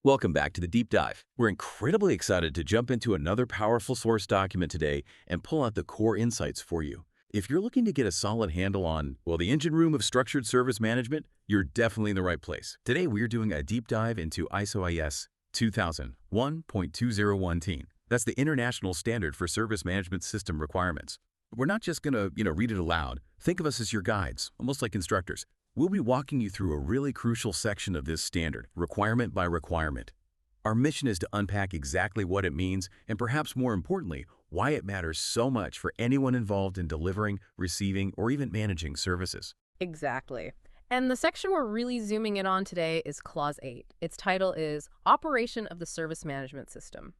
Welcome back to the Deep Dive. We're incredibly excited to jump into another powerful source document today and pull out the core insights for you. If you're looking to get a solid handle on, well, the engine room of structured service management, you're definitely in the right place. Today, we're doing a deep dive into ISO IS 2001.201. That's the International Standard for Service Management System Requirements. We're not just going to, read it aloud. Think of us as your guides, almost like instructors. We'll be walking you through a really crucial section of this standard, requirement by requirement. Our mission is to unpack exactly what it means and perhaps more importantly, why it matters so much for anyone involved in delivering, receiving, or even managing services. Exactly. And the section we're really zooming in on today is Clause 8. Its title is Operation of the Service Management System.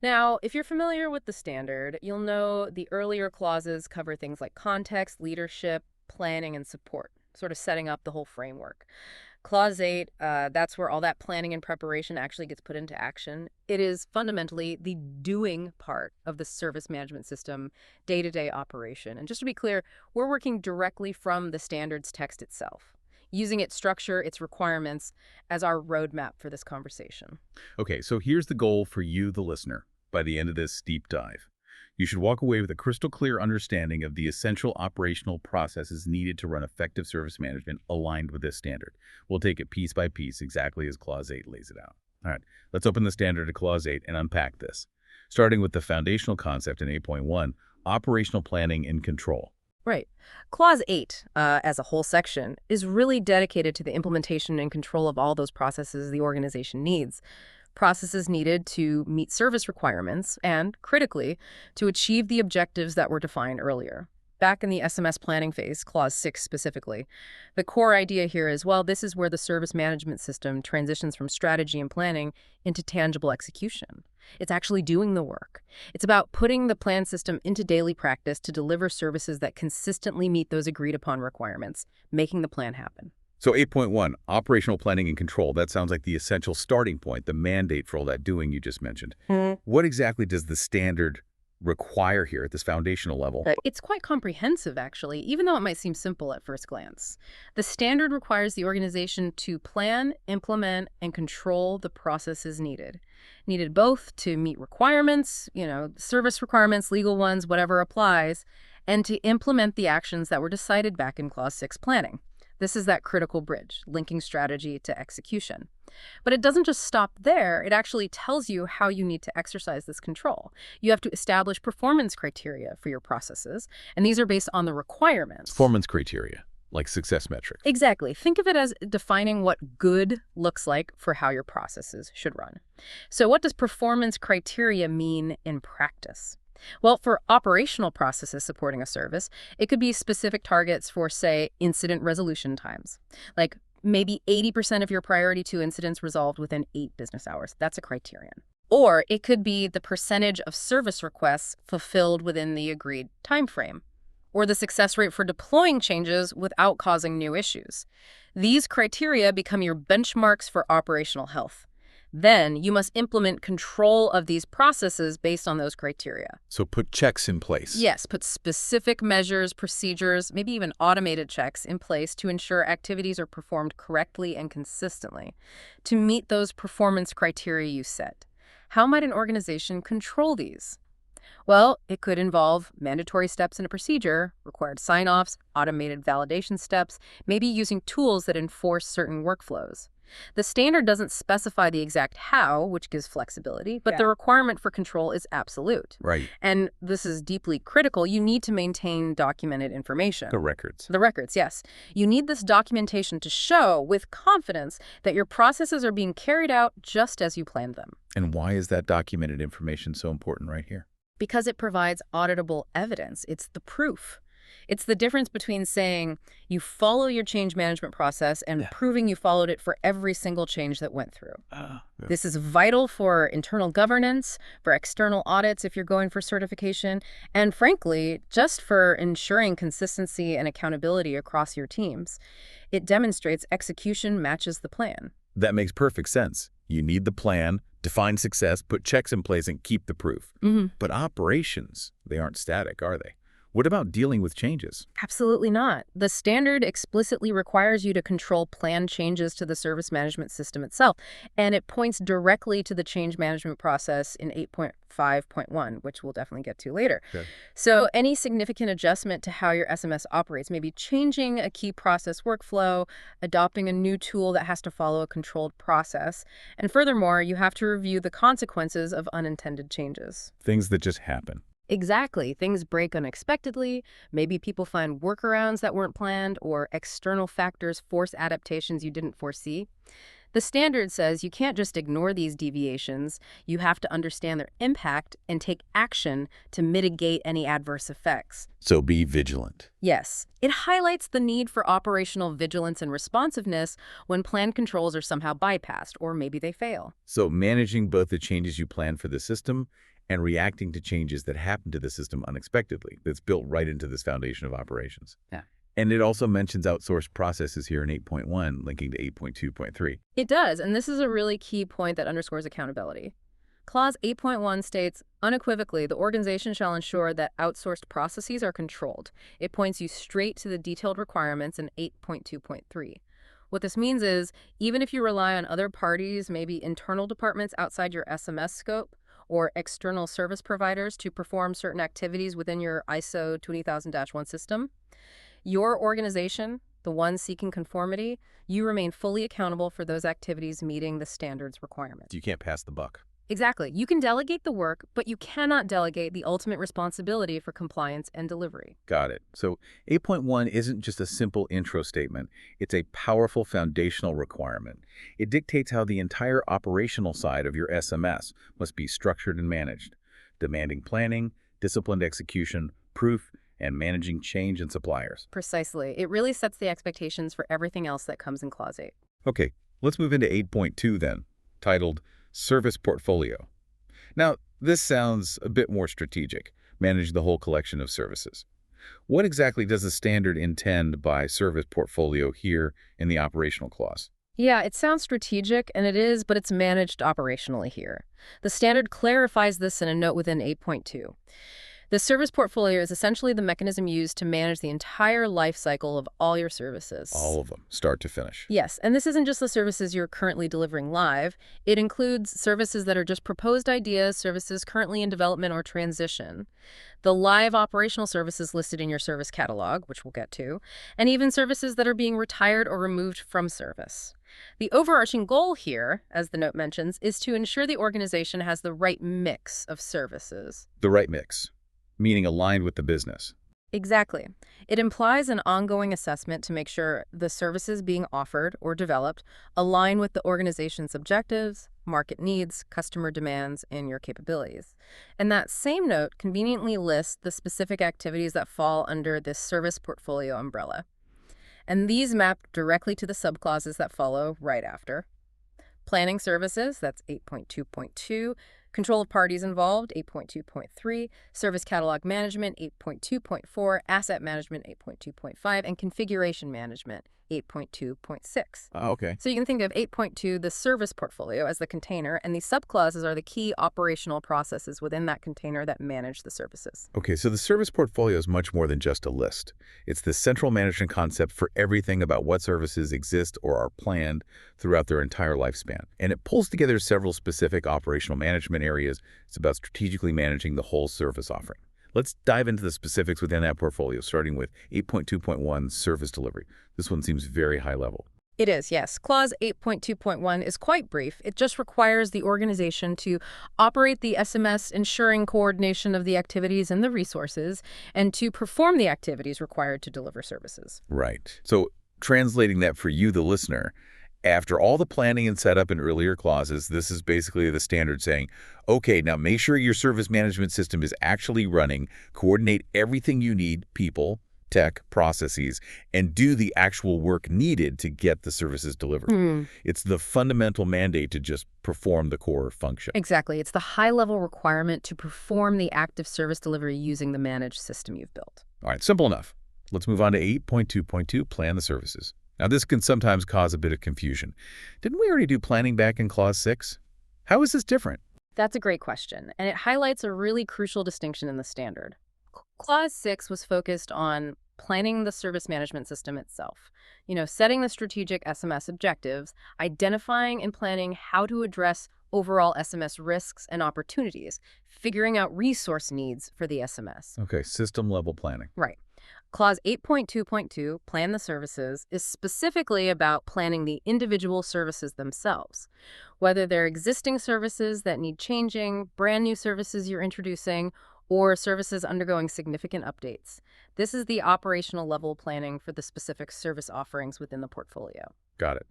Now, if you're familiar with the standard, you'll know the earlier clauses cover things like context, leadership, planning, and support, sort of setting up the whole framework. Clause 8, that's where all that planning and preparation actually gets put into action. It is fundamentally the doing part of the service management system, day-to-day operation. And just to be clear, we're working directly from the standards text itself, using its structure, its requirements, as our roadmap for this conversation. Okay, so here's the goal for you, the listener, by the end of this deep dive. You should walk away with a crystal clear understanding of the essential operational processes needed to run effective service management aligned with this standard. We'll take it piece by piece, exactly as Clause 8 lays it out. All right, let's open the standard to Clause 8 and unpack this. Starting with the foundational concept in 8.1, operational planning and control. Right. Clause 8, as a whole section, is really dedicated to the implementation and control of all those processes the organization needs. Processes needed to meet service requirements and, critically, to achieve the objectives that were defined earlier. Back in the SMS planning phase, Clause 6 specifically, the core idea here is, well, this is where the service management system transitions from strategy and planning into tangible execution. It's actually doing the work. It's about putting the plan system into daily practice to deliver services that consistently meet those agreed-upon requirements, making the plan happen. So 8.1, operational planning and control. That sounds like the essential starting point, the mandate for all that doing you just mentioned. What exactly does the standard require here at this foundational level? It's quite comprehensive, actually, even though it might seem simple at first glance. The standard requires the organization to plan, implement, and control the processes needed. Needed both to meet requirements, service requirements, legal ones, whatever applies, and to implement the actions that were decided back in Clause 6 planning. This is that critical bridge, linking strategy to execution. But it doesn't just stop there. It actually tells you how you need to exercise this control. You have to establish performance criteria for your processes, and these are based on the requirements. Performance criteria, like success metrics. Exactly. Think of it as defining what good looks like for how your processes should run. So what does performance criteria mean in practice? Well, for operational processes supporting a service, it could be specific targets for, say, incident resolution times. Like maybe 80% of your priority 2 incidents resolved within 8 business hours. That's a criterion. Or it could be the percentage of service requests fulfilled within the agreed time frame, or the success rate for deploying changes without causing new issues. These criteria become your benchmarks for operational health. Then you must implement control of these processes based on those criteria. So put checks in place. Yes, put specific measures, procedures, maybe even automated checks in place to ensure activities are performed correctly and consistently to meet those performance criteria you set. How might an organization control these? Well, it could involve mandatory steps in a procedure, required sign-offs, automated validation steps, maybe using tools that enforce certain workflows. The standard doesn't specify the exact how, which gives flexibility, but the requirement for control is absolute. Right. And this is deeply critical. You need to maintain documented information. The records. The records, yes. You need this documentation to show with confidence that your processes are being carried out just as you planned them. And why is that documented information so important right here? Because it provides auditable evidence. It's the proof. It's the difference between saying you follow your change management process and proving you followed it for every single change that went through. This is vital for internal governance, for external audits if you're going for certification, and frankly, just for ensuring consistency and accountability across your teams. It demonstrates execution matches the plan. That makes perfect sense. You need the plan, define success, put checks in place, and keep the proof. But operations, they aren't static, are they? What about dealing with changes? Absolutely not. The standard explicitly requires you to control planned changes to the service management system itself, and it points directly to the change management process in 8.5.1, which we'll definitely get to later. Okay. So any significant adjustment to how your SMS operates, maybe changing a key process workflow, adopting a new tool that has to follow a controlled process, and furthermore, you have to review the consequences of unintended changes. Things that just happen. Exactly. Things break unexpectedly. Maybe people find workarounds that weren't planned, or external factors force adaptations you didn't foresee. The standard says you can't just ignore these deviations. You have to understand their impact and take action to mitigate any adverse effects. So be vigilant. Yes, it highlights the need for operational vigilance and responsiveness when planned controls are somehow bypassed, or maybe they fail. So managing both the changes you plan for the system and reacting to changes that happen to the system unexpectedly. That's built right into this foundation of operations. Yeah. And it also mentions outsourced processes here in 8.1, linking to 8.2.3. It does, and this is a really key point that underscores accountability. Clause 8.1 states, unequivocally, the organization shall ensure that outsourced processes are controlled. It points you straight to the detailed requirements in 8.2.3. What this means is, even if you rely on other parties, maybe internal departments outside your SMS scope, or external service providers to perform certain activities within your ISO 20000-1 system, your organization, the one seeking conformity, you remain fully accountable for those activities meeting the standards requirements. You can't pass the buck. Exactly. You can delegate the work, but you cannot delegate the ultimate responsibility for compliance and delivery. Got it. So 8.1 isn't just a simple intro statement. It's a powerful foundational requirement. It dictates how the entire operational side of your SMS must be structured and managed, demanding planning, disciplined execution, proof, and managing change in suppliers. Precisely. It really sets the expectations for everything else that comes in Clause 8. Okay, let's move into 8.2 then, titled Service Portfolio. Now, this sounds a bit more strategic, manage the whole collection of services. What exactly does the standard intend by service portfolio here in the operational clause? Yeah, it sounds strategic, and it is, but it's managed operationally here. The standard clarifies this in a note within 8.2. The service portfolio is essentially the mechanism used to manage the entire life cycle of all your services. All of them, start to finish. Yes, and this isn't just the services you're currently delivering live. It includes services that are just proposed ideas, services currently in development or transition, the live operational services listed in your service catalog, which we'll get to, and even services that are being retired or removed from service. The overarching goal here, as the note mentions, is to ensure the organization has the right mix of services. The right mix, meaning aligned with the business. Exactly. It implies an ongoing assessment to make sure the services being offered or developed align with the organization's objectives, market needs, customer demands, and your capabilities. And that same note conveniently lists the specific activities that fall under this service portfolio umbrella. And these map directly to the subclauses that follow right after. Planning services, that's 8.2.2. Control of parties involved, 8.2.3, service catalog management, 8.2.4, asset management, 8.2.5, and configuration management, 8.2.6. Okay. So you can think of 8.2, the service portfolio, as the container, and these subclauses are the key operational processes within that container that manage the services. Okay, so the service portfolio is much more than just a list. It's the central management concept for everything about what services exist or are planned throughout their entire lifespan. And it pulls together several specific operational management areas. It's about strategically managing the whole service offering. Let's dive into the specifics within that portfolio, starting with 8.2.1, service delivery. This one seems very high level. It is, yes. Clause 8.2.1 is quite brief. It just requires the organization to operate the SMS, ensuring coordination of the activities and the resources, and to perform the activities required to deliver services. Right. So translating that for you, the listener, after all the planning and setup in earlier clauses, this is basically the standard saying, okay, now make sure your service management system is actually running, coordinate everything you need, people, tech, processes, and do the actual work needed to get the services delivered. It's the fundamental mandate to just perform the core function. Exactly. It's the high-level requirement to perform the active service delivery using the managed system you've built. All right, simple enough. Let's move on to 8.2.2, plan the services. Now, this can sometimes cause a bit of confusion. Didn't we already do planning back in Clause 6? How is this different? That's a great question, and it highlights a really crucial distinction in the standard. Clause 6 was focused on planning the service management system itself. Setting the strategic SMS objectives, identifying and planning how to address overall SMS risks and opportunities, figuring out resource needs for the SMS. Okay, system-level planning. Right. Clause 8.2.2, Plan the Services, is specifically about planning the individual services themselves, whether they're existing services that need changing, brand new services you're introducing, or services undergoing significant updates. This is the operational level planning for the specific service offerings within the portfolio. Got it.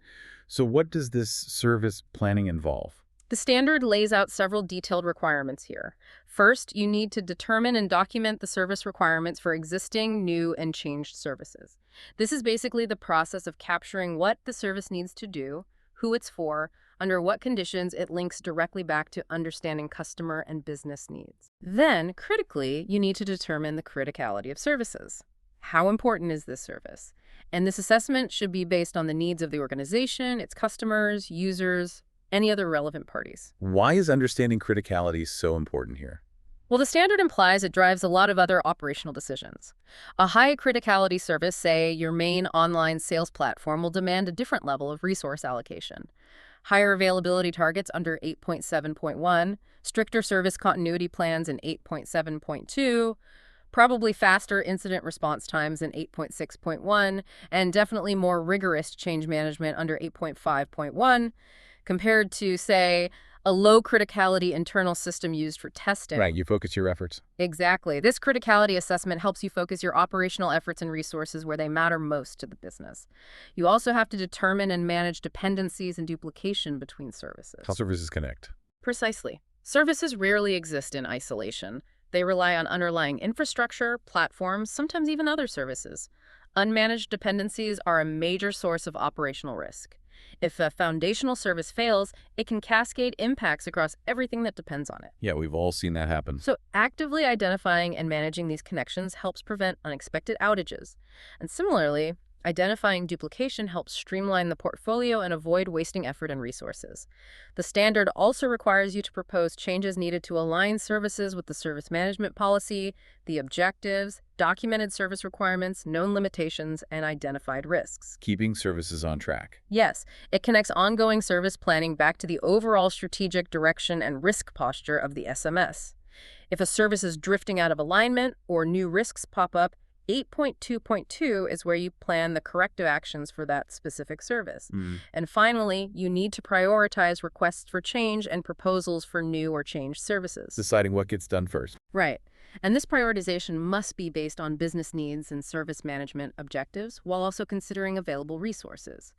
So what does this service planning involve? The standard lays out several detailed requirements here. First, you need to determine and document the service requirements for existing, new, and changed services. This is basically the process of capturing what the service needs to do, who it's for, under what conditions it links directly back to understanding customer and business needs. Then, critically, you need to determine the criticality of services. How important is this service? And this assessment should be based on the needs of the organization, its customers, users, any other relevant parties. Why is understanding criticality so important here? Well, the standard implies it drives a lot of other operational decisions. A high criticality service, say your main online sales platform, will demand a different level of resource allocation. Higher availability targets under 8.7.1, stricter service continuity plans in 8.7.2, probably faster incident response times in 8.6.1, and definitely more rigorous change management under 8.5.1, compared to, say, a low criticality internal system used for testing. Right, you focus your efforts. Exactly. This criticality assessment helps you focus your operational efforts and resources where they matter most to the business. You also have to determine and manage dependencies and duplication between services. How services connect. Precisely. Services rarely exist in isolation. They rely on underlying infrastructure, platforms, sometimes even other services. Unmanaged dependencies are a major source of operational risk. If a foundational service fails, it can cascade impacts across everything that depends on it. Yeah, we've all seen that happen. So actively identifying and managing these connections helps prevent unexpected outages. And similarly, identifying duplication helps streamline the portfolio and avoid wasting effort and resources. The standard also requires you to propose changes needed to align services with the service management policy, the objectives, documented service requirements, known limitations, and identified risks. Keeping services on track. Yes, it connects ongoing service planning back to the overall strategic direction and risk posture of the SMS. If a service is drifting out of alignment or new risks pop up, 8.2.2 is where you plan the corrective actions for that specific service. And finally, you need to prioritize requests for change and proposals for new or changed services. Deciding what gets done first. Right. And this prioritization must be based on business needs and service management objectives while also considering available resources.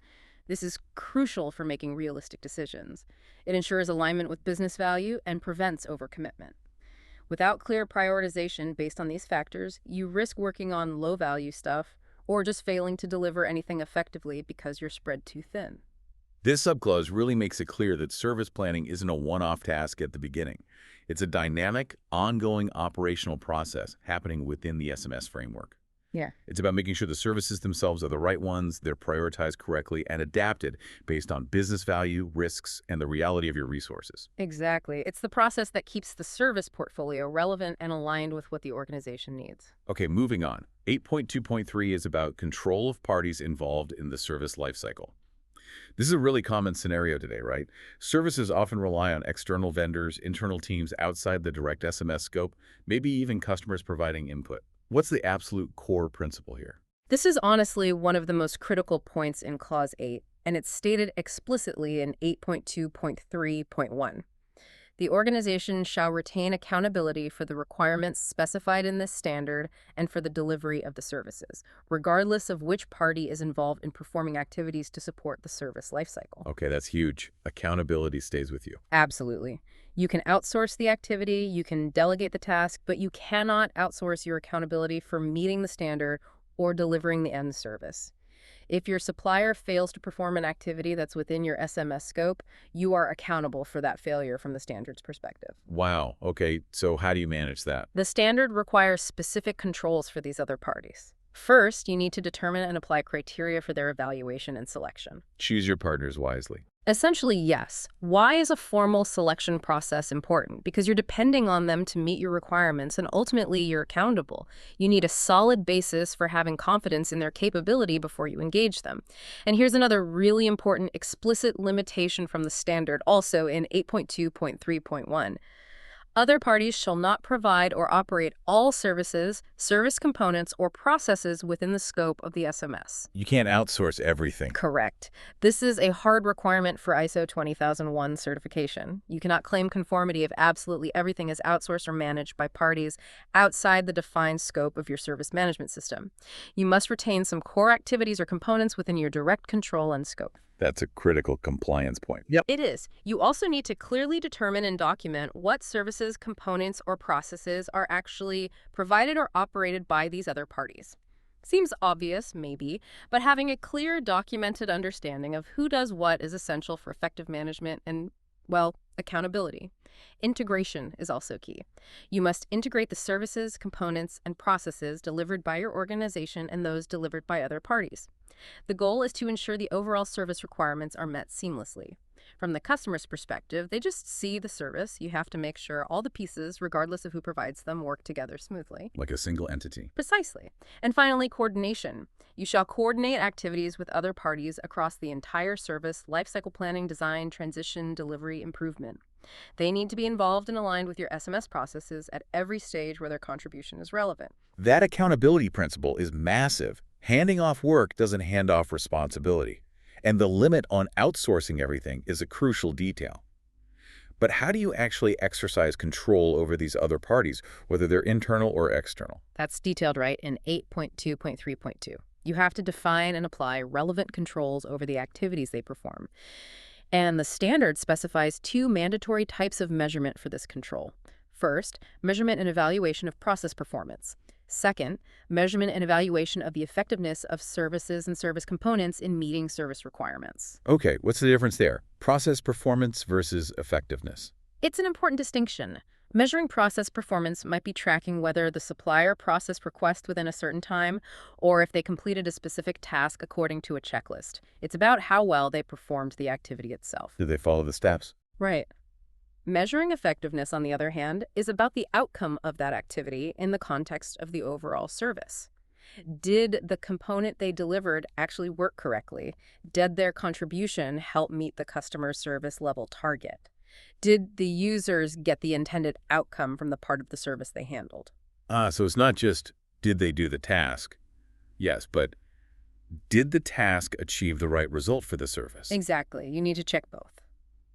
This is crucial for making realistic decisions. It ensures alignment with business value and prevents overcommitment. Without clear prioritization based on these factors, you risk working on low-value stuff or just failing to deliver anything effectively because you're spread too thin. This subclause really makes it clear that service planning isn't a one-off task at the beginning. It's a dynamic, ongoing operational process happening within the SMS framework. Yeah. It's about making sure the services themselves are the right ones, they're prioritized correctly, and adapted based on business value, risks, and the reality of your resources. Exactly. It's the process that keeps the service portfolio relevant and aligned with what the organization needs. Okay, moving on. 8.2.3 is about control of parties involved in the service lifecycle. This is a really common scenario today, right? Services often rely on external vendors, internal teams outside the direct SMS scope, maybe even customers providing input. What's the absolute core principle here? This is honestly one of the most critical points in Clause 8, and it's stated explicitly in 8.2.3.1. The organization shall retain accountability for the requirements specified in this standard and for the delivery of the services, regardless of which party is involved in performing activities to support the service lifecycle. Okay, that's huge. Accountability stays with you. Absolutely. You can outsource the activity, you can delegate the task, but you cannot outsource your accountability for meeting the standard or delivering the end service. If your supplier fails to perform an activity that's within your SMS scope, you are accountable for that failure from the standard's perspective. Wow. Okay, so how do you manage that? The standard requires specific controls for these other parties. First, you need to determine and apply criteria for their evaluation and selection. Choose your partners wisely. Essentially, yes. Why is a formal selection process important? Because you're depending on them to meet your requirements, and ultimately you're accountable. You need a solid basis for having confidence in their capability before you engage them. And here's another really important explicit limitation from the standard, also in 8.2.3.1. Other parties shall not provide or operate all services, service components, or processes within the scope of the SMS. You can't outsource everything. Correct. This is a hard requirement for ISO 20001 certification. You cannot claim conformity if absolutely everything is outsourced or managed by parties outside the defined scope of your service management system. You must retain some core activities or components within your direct control and scope. That's a critical compliance point. Yep. It is. You also need to clearly determine and document what services, components, or processes are actually provided or operated by these other parties. Seems obvious, maybe, but having a clear, documented understanding of who does what is essential for effective management and, well, accountability. Integration is also key. You must integrate the services, components, and processes delivered by your organization and those delivered by other parties. The goal is to ensure the overall service requirements are met seamlessly. From the customer's perspective, they just see the service. You have to make sure all the pieces, regardless of who provides them, work together smoothly. Like a single entity. Precisely. And finally, coordination. You shall coordinate activities with other parties across the entire service, lifecycle planning, design, transition, delivery, improvement. They need to be involved and aligned with your SMS processes at every stage where their contribution is relevant. That accountability principle is massive. Handing off work doesn't hand off responsibility. And the limit on outsourcing everything is a crucial detail. But how do you actually exercise control over these other parties, whether they're internal or external? That's detailed right in 8.2.3.2. You have to define and apply relevant controls over the activities they perform. And the standard specifies two mandatory types of measurement for this control. First, measurement and evaluation of process performance. Second, measurement and evaluation of the effectiveness of services and service components in meeting service requirements. Okay, what's the difference there? Process performance versus effectiveness. It's an important distinction. Measuring process performance might be tracking whether the supplier processed requests within a certain time or if they completed a specific task according to a checklist. It's about how well they performed the activity itself. Do they follow the steps? Right. Measuring effectiveness, on the other hand, is about the outcome of that activity in the context of the overall service. Did the component they delivered actually work correctly? Did their contribution help meet the customer service level target? Did the users get the intended outcome from the part of the service they handled? So it's not just, did they do the task? Yes, but did the task achieve the right result for the service? Exactly. You need to check both.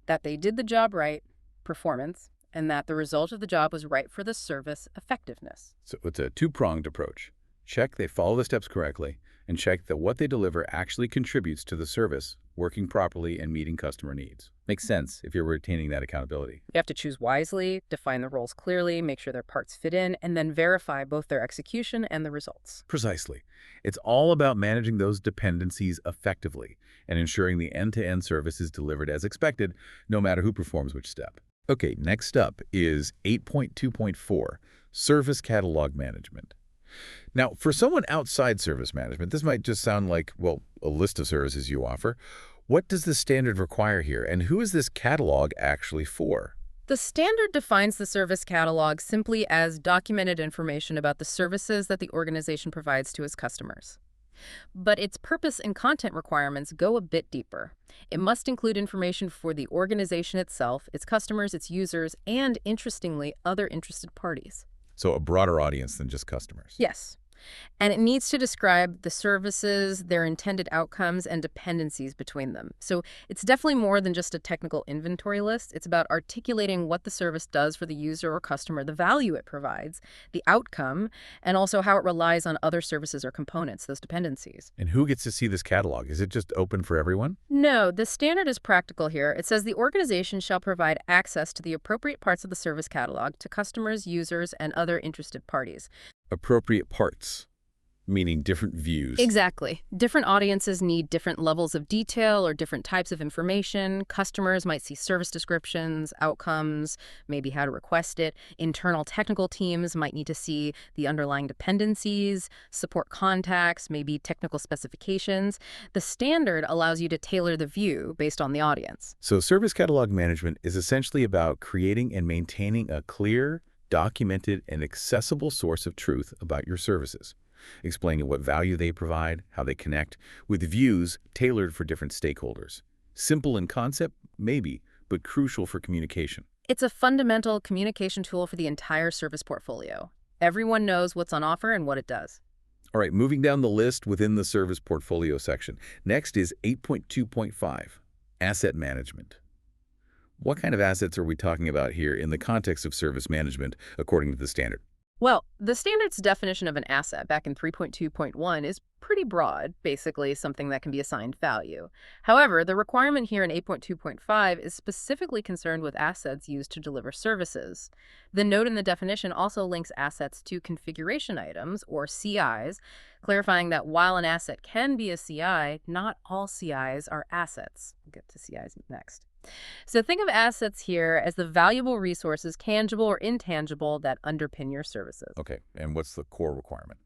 That they did the job right, performance, and that the result of the job was right for the service, effectiveness. So it's a two-pronged approach. Check they follow the steps correctly, and check that what they deliver actually contributes to the service working properly and meeting customer needs. Makes sense if you're retaining that accountability. You have to choose wisely, define the roles clearly, make sure their parts fit in, and then verify both their execution and the results. Precisely. It's all about managing those dependencies effectively and ensuring the end-to-end service is delivered as expected, no matter who performs which step. Okay, next up is 8.2.4, Service Catalog Management. Now, for someone outside service management, this might just sound like, well, a list of services you offer. What does the standard require here, and who is this catalog actually for? The standard defines the service catalog simply as documented information about the services that the organization provides to its customers. But its purpose and content requirements go a bit deeper. It must include information for the organization itself, its customers, its users, and, interestingly, other interested parties. So a broader audience than just customers. Yes. And it needs to describe the services, their intended outcomes, and dependencies between them. So it's definitely more than just a technical inventory list. It's about articulating what the service does for the user or customer, the value it provides, the outcome, and also how it relies on other services or components, those dependencies. And who gets to see this catalog? Is it just open for everyone? No, the standard is practical here. It says the organization shall provide access to the appropriate parts of the service catalog to customers, users, and other interested parties. Appropriate parts. meaning different views. Exactly. Different audiences need different levels of detail or different types of information. Customers might see service descriptions, outcomes, maybe how to request it. Internal technical teams might need to see the underlying dependencies, support contacts, maybe technical specifications. The standard allows you to tailor the view based on the audience. So service catalog management is essentially about creating and maintaining a clear, documented, and accessible source of truth about your services, explaining what value they provide, how they connect, with views tailored for different stakeholders. Simple in concept, maybe, but crucial for communication. It's a fundamental communication tool for the entire service portfolio. Everyone knows what's on offer and what it does. All right, moving down the list within the service portfolio section. Next is 8.2.5, asset management. What kind of assets are we talking about here in the context of service management, according to the standard? Well, the standard's definition of an asset back in 3.2.1 is pretty broad, basically something that can be assigned value. However, the requirement here in 8.2.5 is specifically concerned with assets used to deliver services. The note in the definition also links assets to configuration items, or CIs, clarifying that while an asset can be a CI, not all CIs are assets. We'll get to CIs next. So think of assets here as the valuable resources, tangible or intangible, that underpin your services. Okay, and what's the core requirement?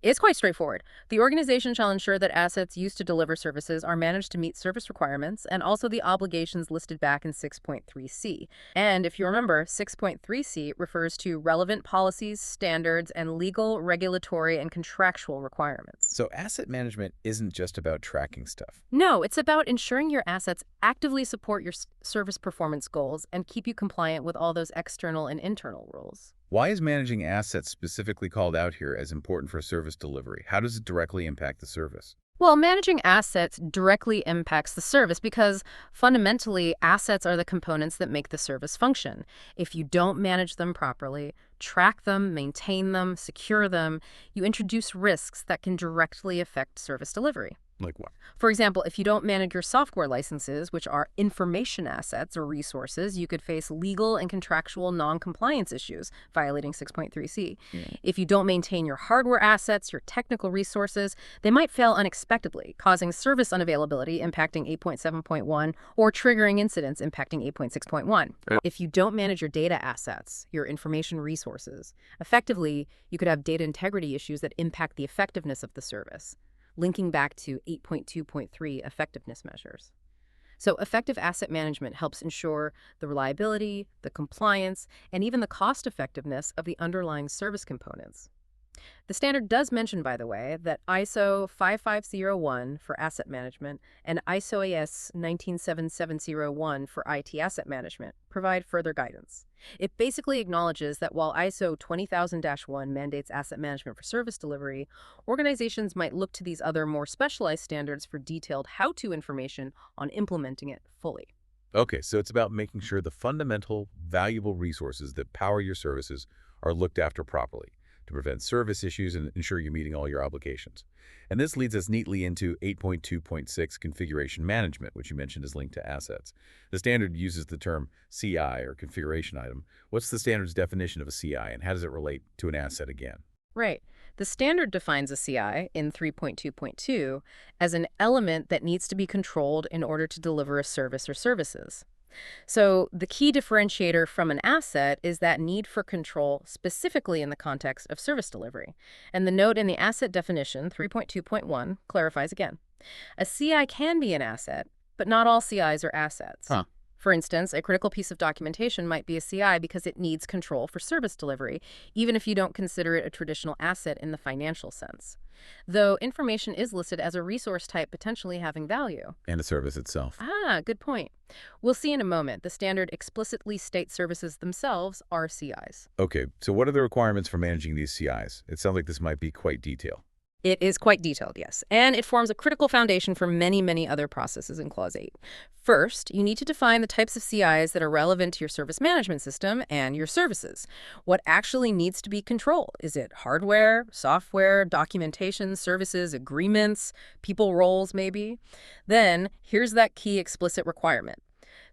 It's quite straightforward. The organization shall ensure that assets used to deliver services are managed to meet service requirements and also the obligations listed back in 6.3c. And if you remember, 6.3c refers to relevant policies, standards, and legal, regulatory, and contractual requirements. So asset management isn't just about tracking stuff. No, it's about ensuring your assets actively support your service performance goals and keep you compliant with all those external and internal rules. Why is managing assets specifically called out here as important for service delivery? How does it directly impact the service? Well, managing assets directly impacts the service because fundamentally, assets are the components that make the service function. If you don't manage them properly, track them, maintain them, secure them, you introduce risks that can directly affect service delivery. Like what? For example, if you don't manage your software licenses, which are information assets or resources, you could face legal and contractual non-compliance issues, violating 6.3c. If you don't maintain your hardware assets, your technical resources, they might fail unexpectedly, causing service unavailability impacting 8.7.1 or triggering incidents impacting 8.6.1. If you don't manage your data assets, your information resources, effectively, you could have data integrity issues that impact the effectiveness of the service, linking back to 8.2.3 effectiveness measures. So effective asset management helps ensure the reliability, the compliance, and even the cost effectiveness of the underlying service components. The standard does mention, by the way, that ISO 55001 for asset management and ISO AS 19771 for IT asset management provide further guidance. It basically acknowledges that while ISO 20000-1 mandates asset management for service delivery, organizations might look to these other more specialized standards for detailed how-to information on implementing it fully. Okay, so it's about making sure the fundamental, valuable resources that power your services are looked after properly to prevent service issues and ensure you're meeting all your obligations. And this leads us neatly into 8.2.6 configuration management, which you mentioned is linked to assets. The standard uses the term CI, or configuration item. What's the standard's definition of a CI, and how does it relate to an asset again? Right. The standard defines a CI in 3.2.2 as an element that needs to be controlled in order to deliver a service or services. So the key differentiator from an asset is that need for control specifically in the context of service delivery. And the note in the asset definition, 3.2.1, clarifies again. A CI can be an asset, but not all CIs are assets. For instance, a critical piece of documentation might be a CI because it needs control for service delivery, even if you don't consider it a traditional asset in the financial sense. Though information is listed as a resource type potentially having value. And a service itself. Good point. We'll see in a moment. The standard explicitly states services themselves are CIs. Okay, so what are the requirements for managing these CIs? It sounds like this might be quite detailed. It is quite detailed, yes, and it forms a critical foundation for many, many other processes in Clause 8. First, you need to define the types of CIs that are relevant to your service management system and your services. What actually needs to be controlled? Is it hardware, software, documentation, services, agreements, people roles, maybe? Then, here's that key explicit requirement.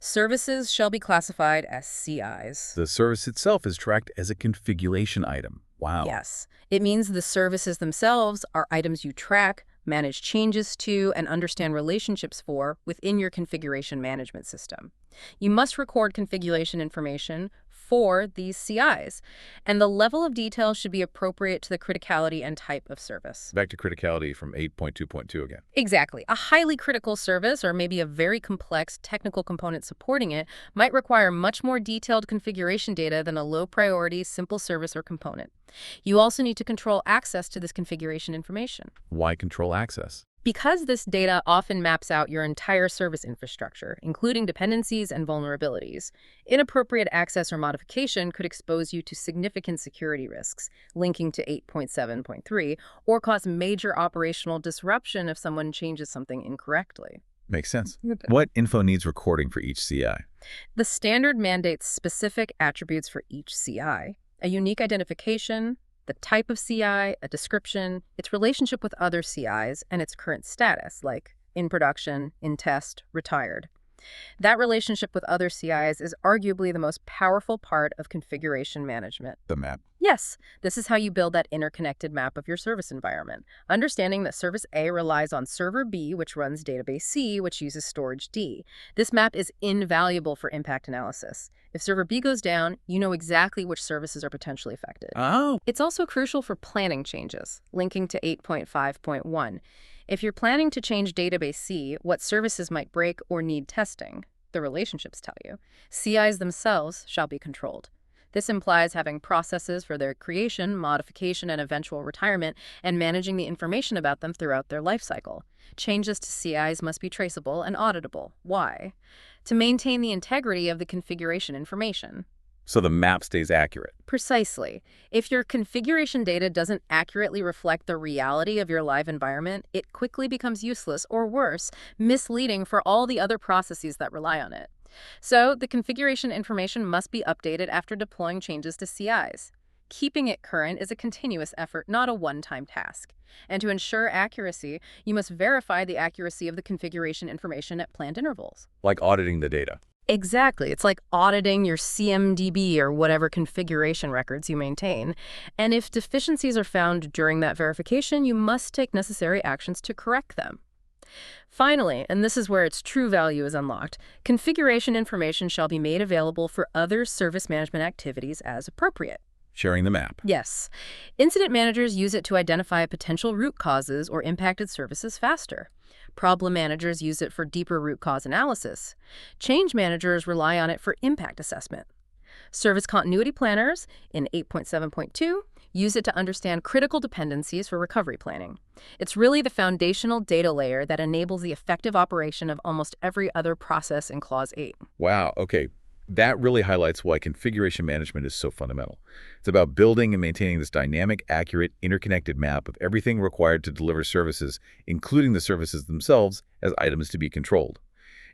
Services shall be classified as CIs. The service itself is tracked as a configuration item, Wow. Yes. It means the services themselves are items you track, manage changes to, and understand relationships for within your configuration management system. You must record configuration information for these CIs, and the level of detail should be appropriate to the criticality and type of service. Back to criticality from 8.2.2 again. Exactly. A highly critical service, or maybe a very complex technical component supporting it, might require much more detailed configuration data than a low-priority, simple service or component. You also need to control access to this configuration information. Why control access? Because this data often maps out your entire service infrastructure, including dependencies and vulnerabilities, inappropriate access or modification could expose you to significant security risks, linking to 8.7.3, or cause major operational disruption if someone changes something incorrectly. Makes sense. What info needs recording for each CI? The standard mandates specific attributes for each CI, a unique identification, the type of CI, a description, its relationship with other CIs, and its current status, like in production, in test, retired. That relationship with other CIs is arguably the most powerful part of configuration management. The map. Yes, this is how you build that interconnected map of your service environment, understanding that service A relies on server B, which runs database C, which uses storage D. This map is invaluable for impact analysis. If server B goes down, you know exactly which services are potentially affected. Oh. It's also crucial for planning changes, linking to 8.5.1. If you're planning to change database C, what services might break or need testing, the relationships tell you. CIs themselves shall be controlled. This implies having processes for their creation, modification, and eventual retirement, and managing the information about them throughout their lifecycle. Changes to CIs must be traceable and auditable. Why? To maintain the integrity of the configuration information. So the map stays accurate. Precisely. If your configuration data doesn't accurately reflect the reality of your live environment, it quickly becomes useless or worse, misleading for all the other processes that rely on it. So the configuration information must be updated after deploying changes to CIs. Keeping it current is a continuous effort, not a one-time task. And to ensure accuracy, you must verify the accuracy of the configuration information at planned intervals. Like auditing the data. Exactly. It's like auditing your CMDB or whatever configuration records you maintain. And if deficiencies are found during that verification, you must take necessary actions to correct them. Finally, and this is where its true value is unlocked, configuration information shall be made available for other service management activities as appropriate. Sharing the map. Yes. Incident managers use it to identify potential root causes or impacted services faster. Problem managers use it for deeper root cause analysis. Change managers rely on it for impact assessment. Service continuity planners, in 8.7.2, use it to understand critical dependencies for recovery planning. It's really the foundational data layer that enables the effective operation of almost every other process in Clause 8. Wow, okay. That really highlights why configuration management is so fundamental. It's about building and maintaining this dynamic, accurate, interconnected map of everything required to deliver services, including the services themselves, as items to be controlled.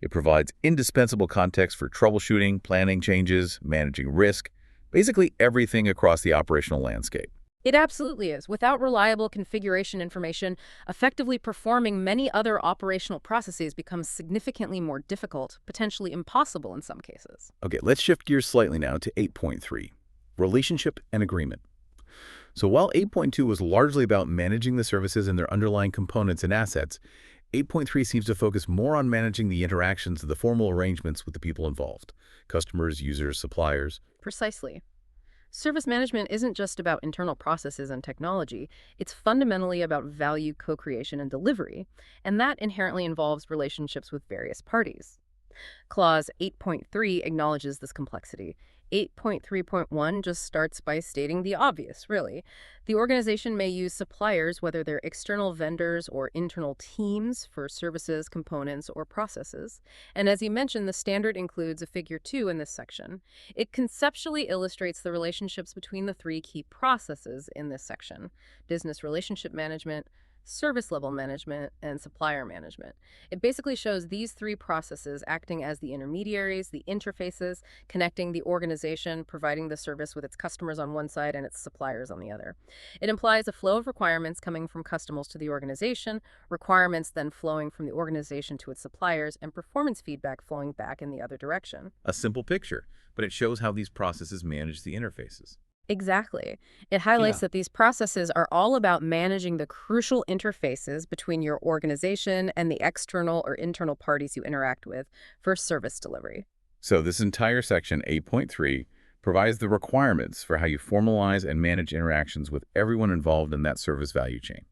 It provides indispensable context for troubleshooting, planning changes, managing risk, basically everything across the operational landscape. It absolutely is. Without reliable configuration information, effectively performing many other operational processes becomes significantly more difficult, potentially impossible in some cases. Okay, let's shift gears slightly now to 8.3, relationship and agreement. So while 8.2 was largely about managing the services and their underlying components and assets, 8.3 seems to focus more on managing the interactions of the formal arrangements with the people involved, customers, users, suppliers. Precisely. Service management isn't just about internal processes and technology. It's fundamentally about value co-creation and delivery, and that inherently involves relationships with various parties. Clause 8.3 acknowledges this complexity. 8.3.1 just starts by stating the obvious, really. The organization may use suppliers, whether they're external vendors or internal teams, for services, components, or processes. And as you mentioned, the standard includes a figure 2 in this section. It conceptually illustrates the relationships between the three key processes in this section: business relationship management, service level management, and supplier management. It basically shows these three processes acting as the intermediaries, the interfaces, connecting the organization, providing the service with its customers on one side and its suppliers on the other. It implies a flow of requirements coming from customers to the organization, requirements then flowing from the organization to its suppliers, and performance feedback flowing back in the other direction. A simple picture, but it shows how these processes manage the interfaces. Exactly. It highlights Yeah. that these processes are all about managing the crucial interfaces between your organization and the external or internal parties you interact with for service delivery. So this entire section 8.3 provides the requirements for how you formalize and manage interactions with everyone involved in that service value chain.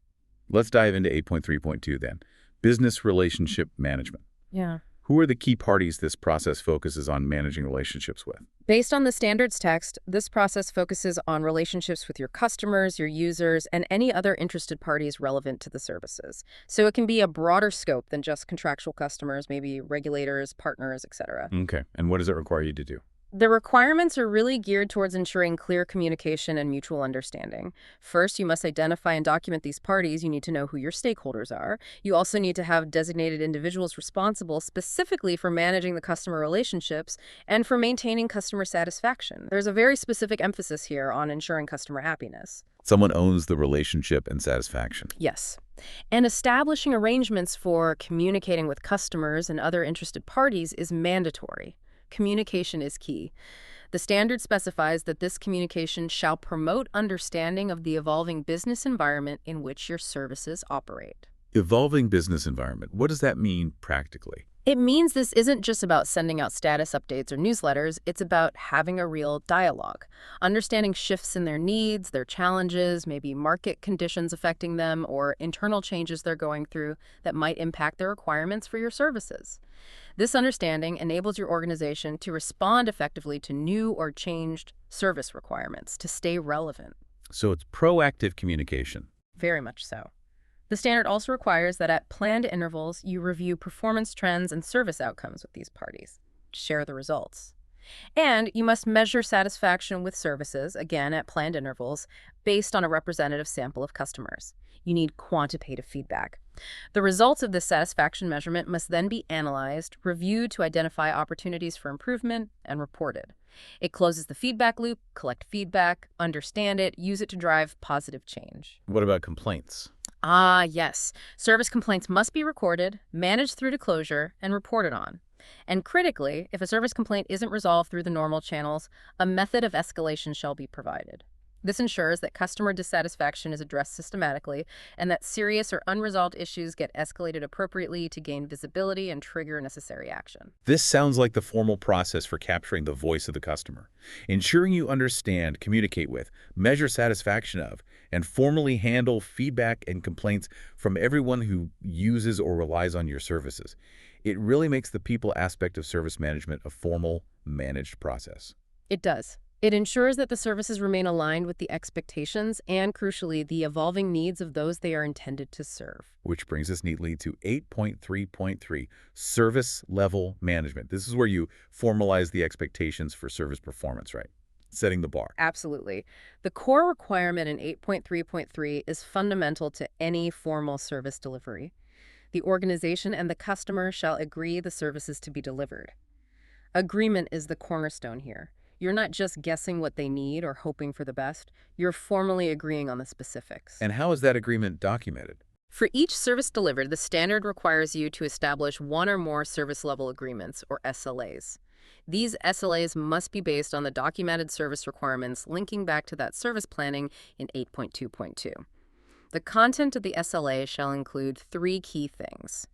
Let's dive into 8.3.2 then. Business relationship management. Yeah. Who are the key parties this process focuses on managing relationships with? Based on the standards text, this process focuses on relationships with your customers, your users, and any other interested parties relevant to the services. So it can be a broader scope than just contractual customers, maybe regulators, partners, etc. Okay. And what does it require you to do? The requirements are really geared towards ensuring clear communication and mutual understanding. First, you must identify and document these parties. You need to know who your stakeholders are. You also need to have designated individuals responsible specifically for managing the customer relationships and for maintaining customer satisfaction. There's a very specific emphasis here on ensuring customer happiness. Someone owns the relationship and satisfaction. Yes. And establishing arrangements for communicating with customers and other interested parties is mandatory. Communication is key. The standard specifies that this communication shall promote understanding of the evolving business environment in which your services operate. Evolving business environment. What does that mean practically? It means this isn't just about sending out status updates or newsletters, it's about having a real dialogue, understanding shifts in their needs, their challenges, maybe market conditions affecting them, or internal changes they're going through that might impact their requirements for your services. This understanding enables your organization to respond effectively to new or changed service requirements to stay relevant. So it's proactive communication. Very much so. The standard also requires that at planned intervals, you review performance trends and service outcomes with these parties, share the results. And you must measure satisfaction with services, again at planned intervals, based on a representative sample of customers. You need quantitative feedback. The results of this satisfaction measurement must then be analyzed, reviewed to identify opportunities for improvement, and reported. It closes the feedback loop, collect feedback, understand it, use it to drive positive change. What about complaints? Ah, yes. Service complaints must be recorded, managed through to closure, and reported on. And critically, if a service complaint isn't resolved through the normal channels, a method of escalation shall be provided. This ensures that customer dissatisfaction is addressed systematically and that serious or unresolved issues get escalated appropriately to gain visibility and trigger necessary action. This sounds like the formal process for capturing the voice of the customer, ensuring you understand, communicate with, measure satisfaction of, and formally handle feedback and complaints from everyone who uses or relies on your services. It really makes the people aspect of service management a formal, managed process. It does. It ensures that the services remain aligned with the expectations and, crucially, the evolving needs of those they are intended to serve. Which brings us neatly to 8.3.3, service level management. This is where you formalize the expectations for service performance, right? Setting the bar. Absolutely. The core requirement in 8.3.3 is fundamental to any formal service delivery. The organization and the customer shall agree the services to be delivered. Agreement is the cornerstone here. You're not just guessing what they need or hoping for the best. You're formally agreeing on the specifics. And how is that agreement documented? For each service delivered, the standard requires you to establish one or more service level agreements, or SLAs. These SLAs must be based on the documented service requirements linking back to that service planning in 8.2.2. The content of the SLA shall include 3 key things: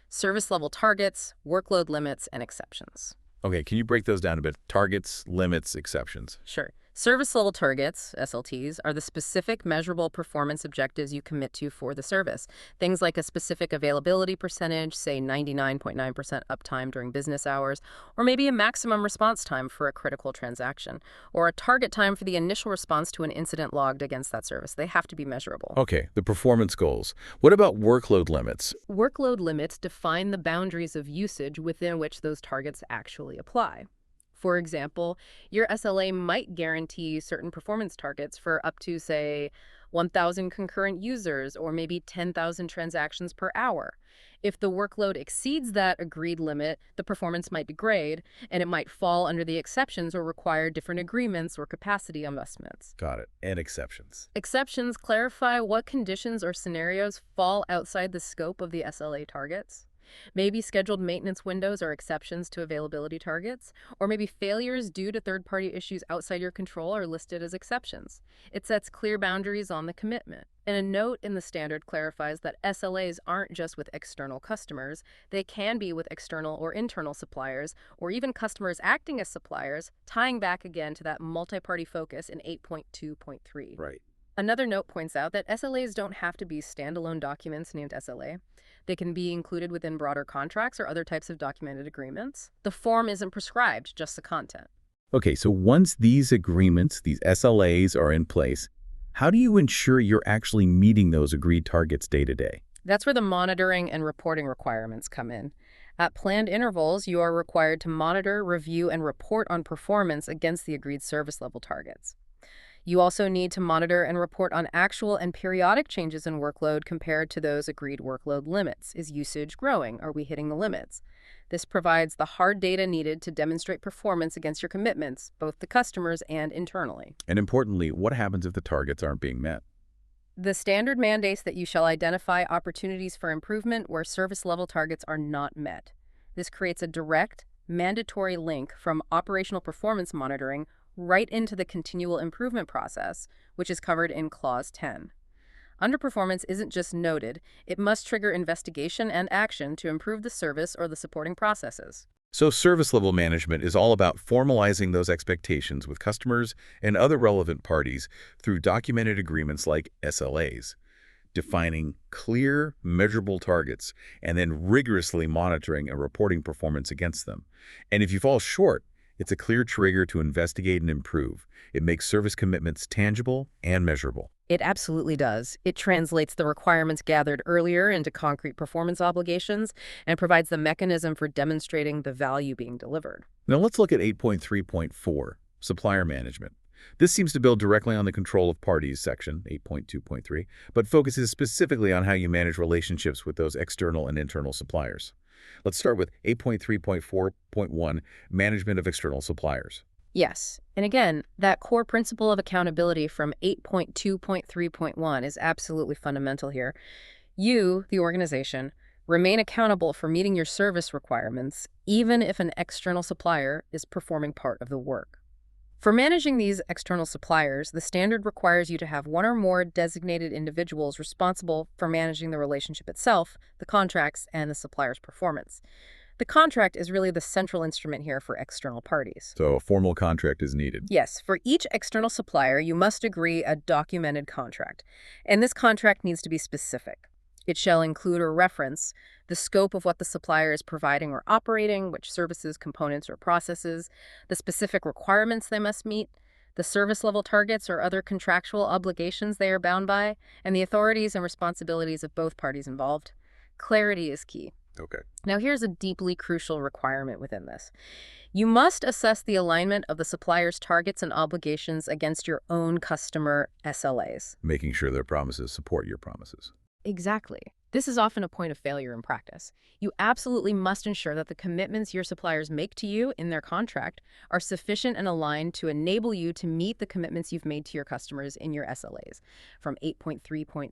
service level targets, workload limits, and exceptions. Okay, can you break those down a bit? Targets, limits, exceptions. Sure. Service level targets, SLTs, are the specific measurable performance objectives you commit to for the service. Things like a specific availability percentage, say 99.9% uptime during business hours, or maybe a maximum response time for a critical transaction, or a target time for the initial response to an incident logged against that service. They have to be measurable. Okay, the performance goals. What about workload limits? Workload limits define the boundaries of usage within which those targets actually apply. For example, your SLA might guarantee certain performance targets for up to, say, 1,000 concurrent users or maybe 10,000 transactions per hour. If the workload exceeds that agreed limit, the performance might degrade, and it might fall under the exceptions or require different agreements or capacity investments. Got it. And exceptions. Exceptions clarify what conditions or scenarios fall outside the scope of the SLA targets. Maybe scheduled maintenance windows are exceptions to availability targets, or maybe failures due to third-party issues outside your control are listed as exceptions. It sets clear boundaries on the commitment. And a note in the standard clarifies that SLAs aren't just with external customers, they can be with external or internal suppliers, or even customers acting as suppliers, tying back again to that multi-party focus in 8.2.3. Right. Another note points out that SLAs don't have to be standalone documents named SLA. They can be included within broader contracts or other types of documented agreements. The form isn't prescribed, just the content. Okay, so once these agreements, these SLAs are in place, how do you ensure you're actually meeting those agreed targets day to day? That's where the monitoring and reporting requirements come in. At planned intervals, you are required to monitor, review, and report on performance against the agreed service level targets. You also need to monitor and report on actual and periodic changes in workload compared to those agreed workload limits. Is usage growing? Are we hitting the limits? This provides the hard data needed to demonstrate performance against your commitments, both to customers and internally. And importantly, what happens if the targets aren't being met? The standard mandates that you shall identify opportunities for improvement where service level targets are not met. This creates a direct, mandatory link from operational performance monitoring right into the continual improvement process, which is covered in Clause 10. Underperformance isn't just noted, it must trigger investigation and action to improve the service or the supporting processes. So service level management is all about formalizing those expectations with customers and other relevant parties through documented agreements like SLAs, defining clear, measurable targets, and then rigorously monitoring and reporting performance against them. And if you fall short, it's a clear trigger to investigate and improve. It makes service commitments tangible and measurable. It absolutely does. It translates the requirements gathered earlier into concrete performance obligations and provides the mechanism for demonstrating the value being delivered. Now let's look at 8.3.4, supplier management. This seems to build directly on the control of parties section, 8.2.3, but focuses specifically on how you manage relationships with those external and internal suppliers. Let's start with 8.3.4.1, management of external suppliers. Yes, and again, that core principle of accountability from 8.2.3.1 is absolutely fundamental here. You, the organization, remain accountable for meeting your service requirements, even if an external supplier is performing part of the work. For managing these external suppliers, the standard requires you to have one or more designated individuals responsible for managing the relationship itself, the contracts, and the supplier's performance. The contract is really the central instrument here for external parties. So a formal contract is needed. Yes, for each external supplier, you must agree a documented contract, and this contract needs to be specific. It shall include or reference the scope of what the supplier is providing or operating, which services, components, or processes, the specific requirements they must meet, the service level targets or other contractual obligations they are bound by, and the authorities and responsibilities of both parties involved. Clarity is key. Okay. Now here's a deeply crucial requirement within this. You must assess the alignment of the supplier's targets and obligations against your own customer SLAs. Making sure their promises support your promises. Exactly. This is often a point of failure in practice. You absolutely must ensure that the commitments your suppliers make to you in their contract are sufficient and aligned to enable you to meet the commitments you've made to your customers in your SLAs from 8.3.3.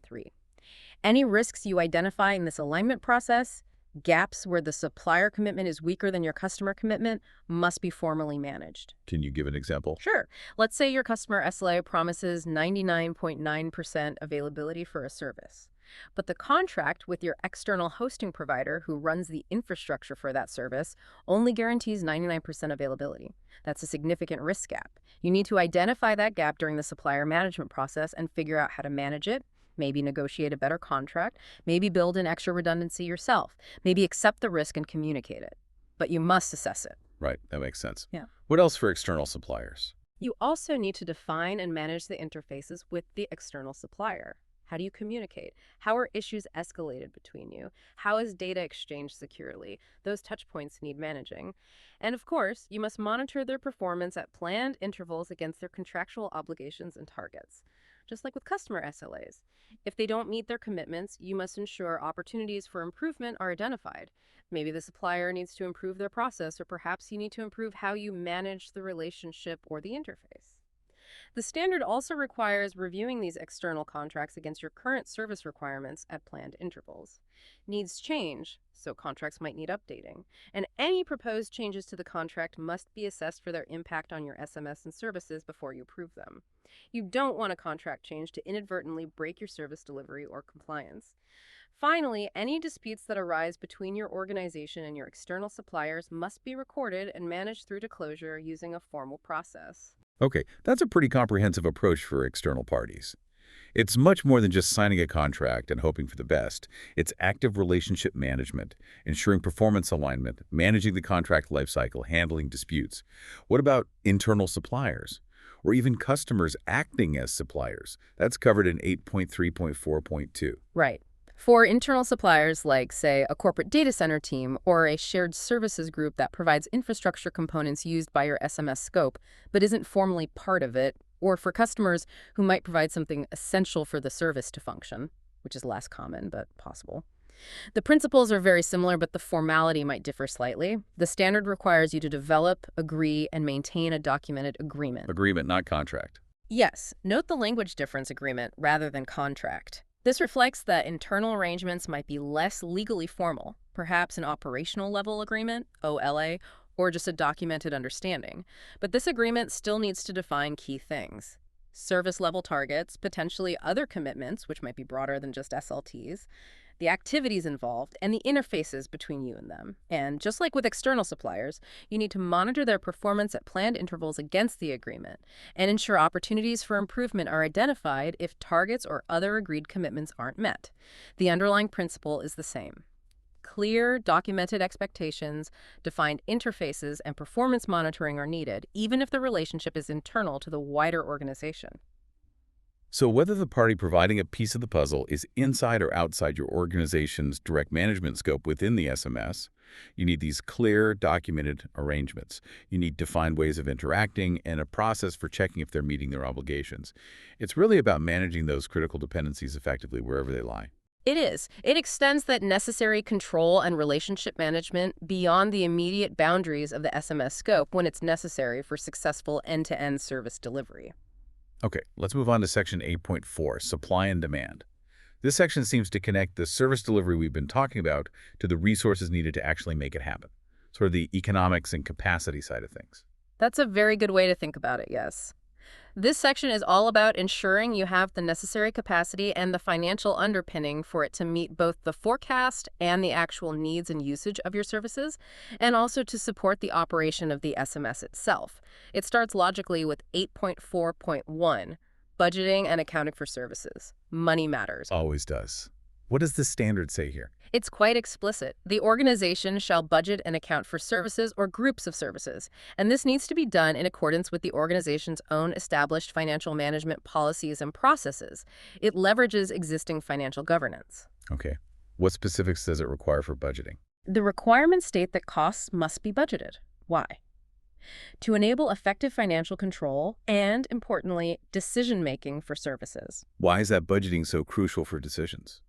Any risks you identify in this alignment process, gaps where the supplier commitment is weaker than your customer commitment, must be formally managed. Can you give an example? Sure. Let's say your customer SLA promises 99.9% availability for a service. But the contract with your external hosting provider who runs the infrastructure for that service only guarantees 99% availability. That's a significant risk gap. You need to identify that gap during the supplier management process and figure out how to manage it, maybe negotiate a better contract, maybe build in extra redundancy yourself, maybe accept the risk and communicate it. But you must assess it. Right, that makes sense. Yeah. What else for external suppliers? You also need to define and manage the interfaces with the external supplier. How do you communicate? How are issues escalated between you? How is data exchanged securely? Those touch points need managing. And of course, you must monitor their performance at planned intervals against their contractual obligations and targets. Just like with customer SLAs. If they don't meet their commitments, you must ensure opportunities for improvement are identified. Maybe the supplier needs to improve their process, or perhaps you need to improve how you manage the relationship or the interface. The standard also requires reviewing these external contracts against your current service requirements at planned intervals. Needs change, so contracts might need updating, and any proposed changes to the contract must be assessed for their impact on your SMS and services before you approve them. You don't want a contract change to inadvertently break your service delivery or compliance. Finally, any disputes that arise between your organization and your external suppliers must be recorded and managed through disclosure using a formal process. Okay, that's a pretty comprehensive approach for external parties. It's much more than just signing a contract and hoping for the best. It's active relationship management, ensuring performance alignment, managing the contract lifecycle, handling disputes. What about internal suppliers? Or even customers acting as suppliers? That's covered in 8.3.4.2. Right. For internal suppliers like, say, a corporate data center team or a shared services group that provides infrastructure components used by your SMS scope but isn't formally part of it, or for customers who might provide something essential for the service to function, which is less common but possible. The principles are very similar, but the formality might differ slightly. The standard requires you to develop, agree, and maintain a documented agreement. Agreement, not contract. Yes, note the language difference, agreement rather than contract. This reflects that internal arrangements might be less legally formal, perhaps an operational level agreement, OLA, or just a documented understanding. But this agreement still needs to define key things: service level targets, potentially other commitments, which might be broader than just SLTs, the activities involved, and the interfaces between you and them. And just like with external suppliers, you need to monitor their performance at planned intervals against the agreement and ensure opportunities for improvement are identified if targets or other agreed commitments aren't met. The underlying principle is the same. Clear, documented expectations, defined interfaces, and performance monitoring are needed, even if the relationship is internal to the wider organization. So whether the party providing a piece of the puzzle is inside or outside your organization's direct management scope within the SMS, you need these clear, documented arrangements. You need defined ways of interacting and a process for checking if they're meeting their obligations. It's really about managing those critical dependencies effectively wherever they lie. It is. It extends that necessary control and relationship management beyond the immediate boundaries of the SMS scope when it's necessary for successful end-to-end service delivery. Okay, let's move on to Section 8.4, Supply and Demand. This section seems to connect the service delivery we've been talking about to the resources needed to actually make it happen, sort of the economics and capacity side of things. That's a very good way to think about it, yes. This section is all about ensuring you have the necessary capacity and the financial underpinning for it to meet both the forecast and the actual needs and usage of your services, and also to support the operation of the SMS itself. It starts logically with 8.4.1, budgeting and accounting for services. Money matters. Always does. What does the standard say here? It's quite explicit. The organization shall budget and account for services or groups of services, and this needs to be done in accordance with the organization's own established financial management policies and processes. It leverages existing financial governance. Okay. What specifics does it require for budgeting? The requirements state that costs must be budgeted. Why? To enable effective financial control and, importantly, decision-making for services. Why is that budgeting so crucial for decisions?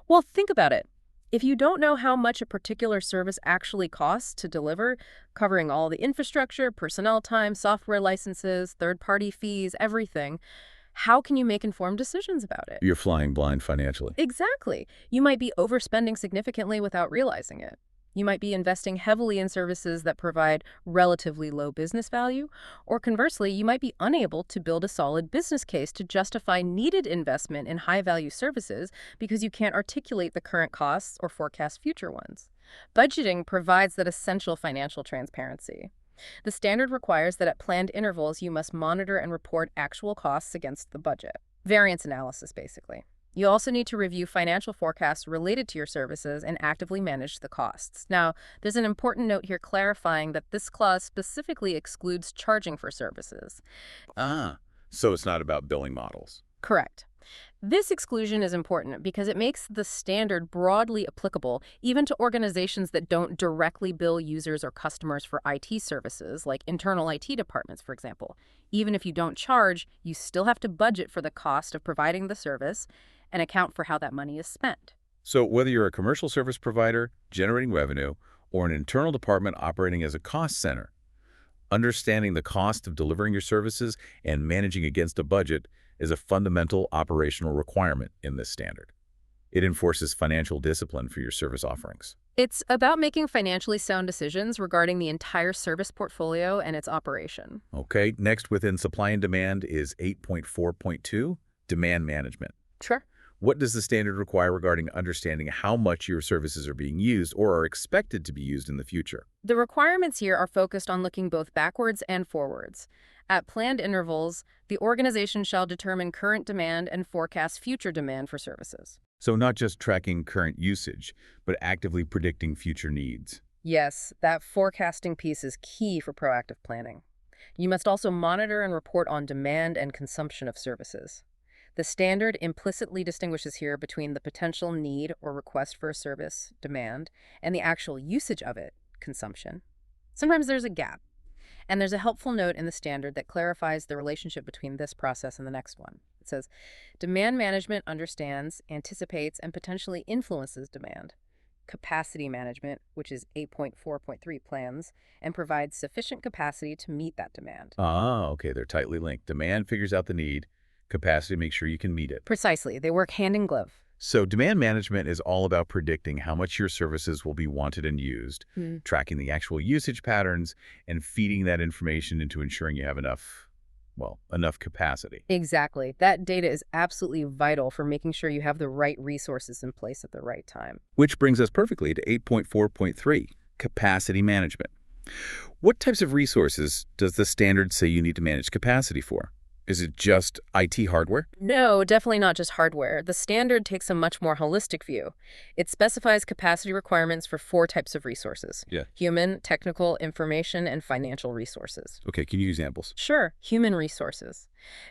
Well, think about it. If you don't know how much a particular service actually costs to deliver, covering all the infrastructure, personnel time, software licenses, third-party fees, everything, how can you make informed decisions about it? You're flying blind financially. Exactly. You might be overspending significantly without realizing it. You might be investing heavily in services that provide relatively low business value, or conversely, you might be unable to build a solid business case to justify needed investment in high-value services because you can't articulate the current costs or forecast future ones. Budgeting provides that essential financial transparency. The standard requires that at planned intervals, you must monitor and report actual costs against the budget. Variance analysis, basically. You also need to review financial forecasts related to your services and actively manage the costs. Now, there's an important note here clarifying that this clause specifically excludes charging for services. So it's not about billing models. Correct. This exclusion is important because it makes the standard broadly applicable even to organizations that don't directly bill users or customers for IT services, like internal IT departments, for example. Even if you don't charge, you still have to budget for the cost of providing the service and account for how that money is spent. So whether you're a commercial service provider generating revenue or an internal department operating as a cost center, Understanding the cost of delivering your services and managing against a budget is a fundamental operational requirement in this standard. It enforces financial discipline for your service offerings. It's about making financially sound decisions regarding the entire service portfolio and its operation. Okay, next within supply and demand is 8.4.2, demand management. Sure. What does the standard require regarding understanding how much your services are being used or are expected to be used in the future? The requirements here are focused on looking both backwards and forwards. At planned intervals, the organization shall determine current demand and forecast future demand for services. So not just tracking current usage, but actively predicting future needs. Yes, that forecasting piece is key for proactive planning. You must also monitor and report on demand and consumption of services. The standard implicitly distinguishes here between the potential need or request for a service, demand, and the actual usage of it, consumption. Sometimes there's a gap, and there's a helpful note in the standard that clarifies the relationship between this process and the next one. It says, demand management understands, anticipates, and potentially influences demand. Capacity management, which is 8.4.3 plans, and provides sufficient capacity to meet that demand. Okay, they're tightly linked. Demand figures out the need, capacity makes sure you can meet it. Precisely, they work hand in glove. So demand management is all about predicting how much your services will be wanted and used, tracking the actual usage patterns, and feeding that information into ensuring you have enough capacity. Exactly. That data is absolutely vital for making sure you have the right resources in place at the right time. Which brings us perfectly to 8.4.3, capacity management. What types of resources does the standard say you need to manage capacity for? Is it just IT hardware? No, definitely not just hardware. The standard takes a much more holistic view. It specifies capacity requirements for 4 types of resources. Yeah. Human, technical, information, and financial resources. Okay, can you use examples? Sure. Human resources.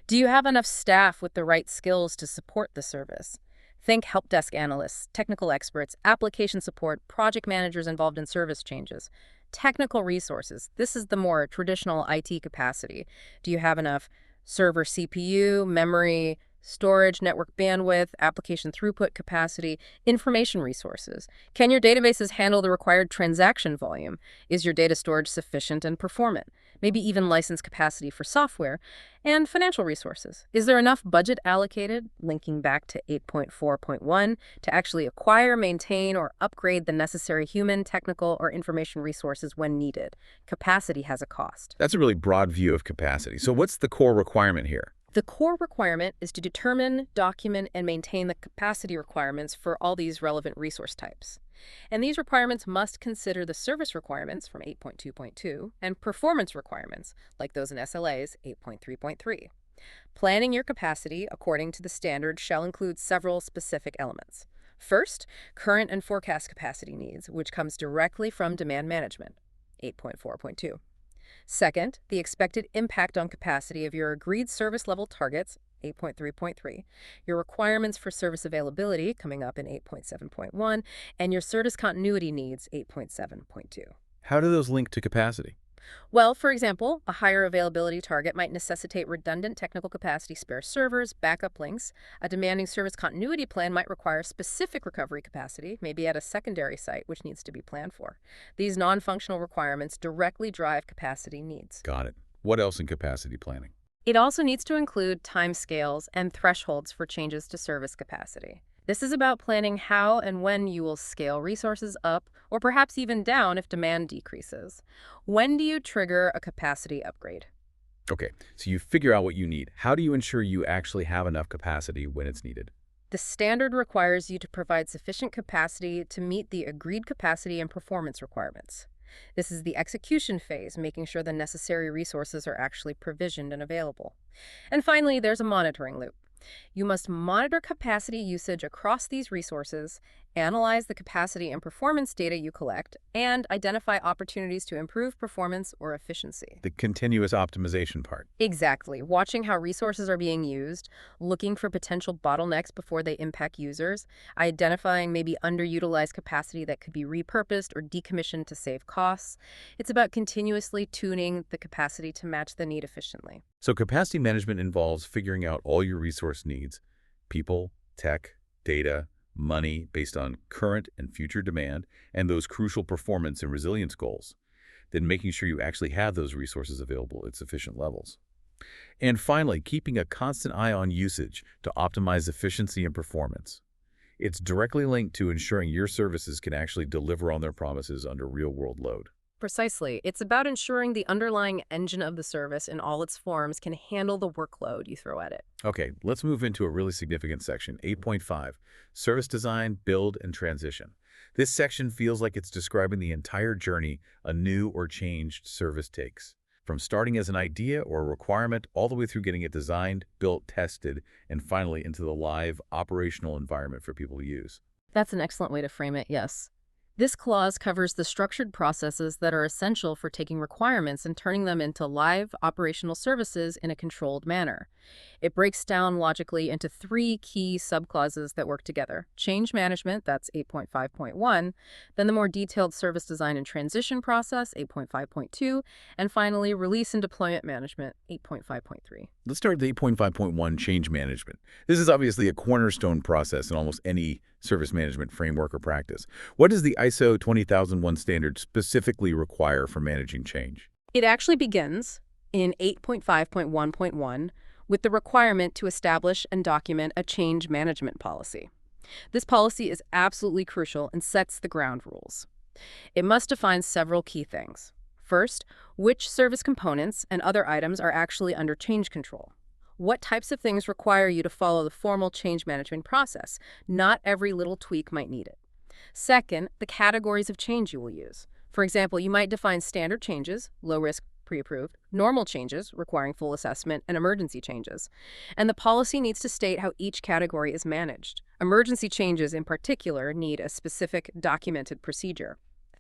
Do you have enough staff with the right skills to support the service? Think help desk analysts, technical experts, application support, project managers involved in service changes. Technical resources. This is the more traditional IT capacity. Do you have enough server CPU, memory, storage, network bandwidth, application throughput capacity, information resources? Can your databases handle the required transaction volume? Is your data storage sufficient and performant? Maybe even license capacity for software. And financial resources. Is there enough budget allocated, linking back to 8.4.1, to actually acquire, maintain, or upgrade the necessary human, technical, or information resources when needed? Capacity has a cost. That's a really broad view of capacity. So what's the core requirement here? The core requirement is to determine, document, and maintain the capacity requirements for all these relevant resource types. And these requirements must consider the service requirements from 8.2.2 and performance requirements, like those in SLA's 8.3.3. Planning your capacity according to the standard shall include several specific elements. First, current and forecast capacity needs, which comes directly from demand management, 8.4.2. Second, the expected impact on capacity of your agreed service level targets, 8.3.3, your requirements for service availability, coming up in 8.7.1, and your service continuity needs, 8.7.2. How do those link to capacity? Well, for example, a higher availability target might necessitate redundant technical capacity, spare servers, backup links. A demanding service continuity plan might require specific recovery capacity, maybe at a secondary site, which needs to be planned for. These non-functional requirements directly drive capacity needs. Got it. What else in capacity planning? It also needs to include timescales and thresholds for changes to service capacity. This is about planning how and when you will scale resources up or perhaps even down if demand decreases. When do you trigger a capacity upgrade? Okay, so you figure out what you need. How do you ensure you actually have enough capacity when it's needed? The standard requires you to provide sufficient capacity to meet the agreed capacity and performance requirements. This is the execution phase, making sure the necessary resources are actually provisioned and available. And finally, there's a monitoring loop. You must monitor capacity usage across these resources, analyze the capacity and performance data you collect, and identify opportunities to improve performance or efficiency. The continuous optimization part. Exactly. Watching how resources are being used, looking for potential bottlenecks before they impact users, identifying maybe underutilized capacity that could be repurposed or decommissioned to save costs. It's about continuously tuning the capacity to match the need efficiently. So capacity management involves figuring out all your resource needs, people, tech, data, money based on current and future demand, and those crucial performance and resilience goals. then making sure you actually have those resources available at sufficient levels. And finally, keeping a constant eye on usage to optimize efficiency and performance. It's directly linked to ensuring your services can actually deliver on their promises under real-world load. Precisely. It's about ensuring the underlying engine of the service in all its forms can handle the workload you throw at it. Okay, let's move into a really significant section, 8.5, Service Design, Build, and Transition. This section feels like it's describing the entire journey a new or changed service takes, from starting as an idea or a requirement all the way through getting it designed, built, tested, and finally into the live operational environment for people to use. That's an excellent way to frame it, yes. This clause covers the structured processes that are essential for taking requirements and turning them into live operational services in a controlled manner. It breaks down logically into three key subclauses that work together. Change management, that's 8.5.1, then the more detailed service design and transition process, 8.5.2, and finally release and deployment management, 8.5.3. Let's start with 8.5.1, Change Management. This is obviously a cornerstone process in almost any service management framework or practice. What does the ISO 20001 standard specifically require for managing change? It actually begins in 8.5.1.1 with the requirement to establish and document a change management policy. This policy is absolutely crucial and sets the ground rules. It must define several key things. First, which service components and other items are actually under change control. What types of things require you to follow the formal change management process? Not every little tweak might need it. Second, the categories of change you will use. For example, you might define standard changes, low risk, pre-approved, normal changes requiring full assessment, and emergency changes. And the policy needs to state how each category is managed. Emergency changes in particular need a specific documented procedure.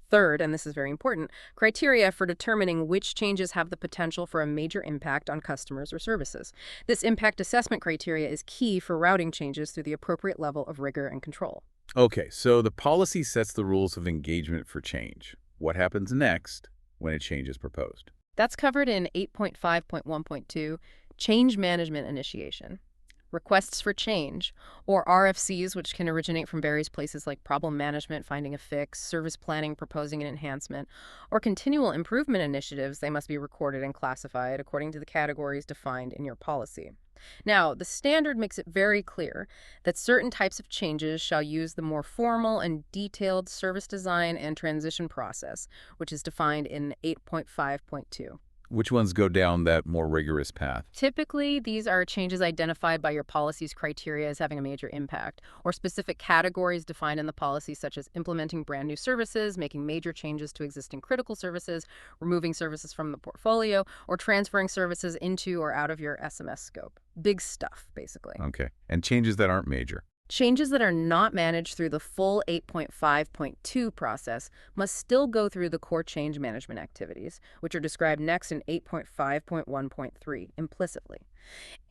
Third, and this is very important, criteria for determining which changes have the potential for a major impact on customers or services. This impact assessment criteria is key for routing changes through the appropriate level of rigor and control. Okay, so the policy sets the rules of engagement for change. What happens next when a change is proposed? That's covered in 8.5.1.2, Change Management Initiation. Requests for change, or RFCs, which can originate from various places like problem management, finding a fix, service planning, proposing an enhancement, or continual improvement initiatives, they must be recorded and classified according to the categories defined in your policy. Now, the standard makes it very clear that certain types of changes shall use the more formal and detailed service design and transition process, which is defined in 8.5.2. Which ones go down that more rigorous path? Typically, these are changes identified by your policy's criteria as having a major impact, or specific categories defined in the policy, such as implementing brand new services, making major changes to existing critical services, removing services from the portfolio, or transferring services into or out of your SMS scope. Big stuff, basically. Okay. And changes that aren't major? Changes that are not managed through the full 8.5.2 process must still go through the core change management activities, which are described next in 8.5.1.3 implicitly.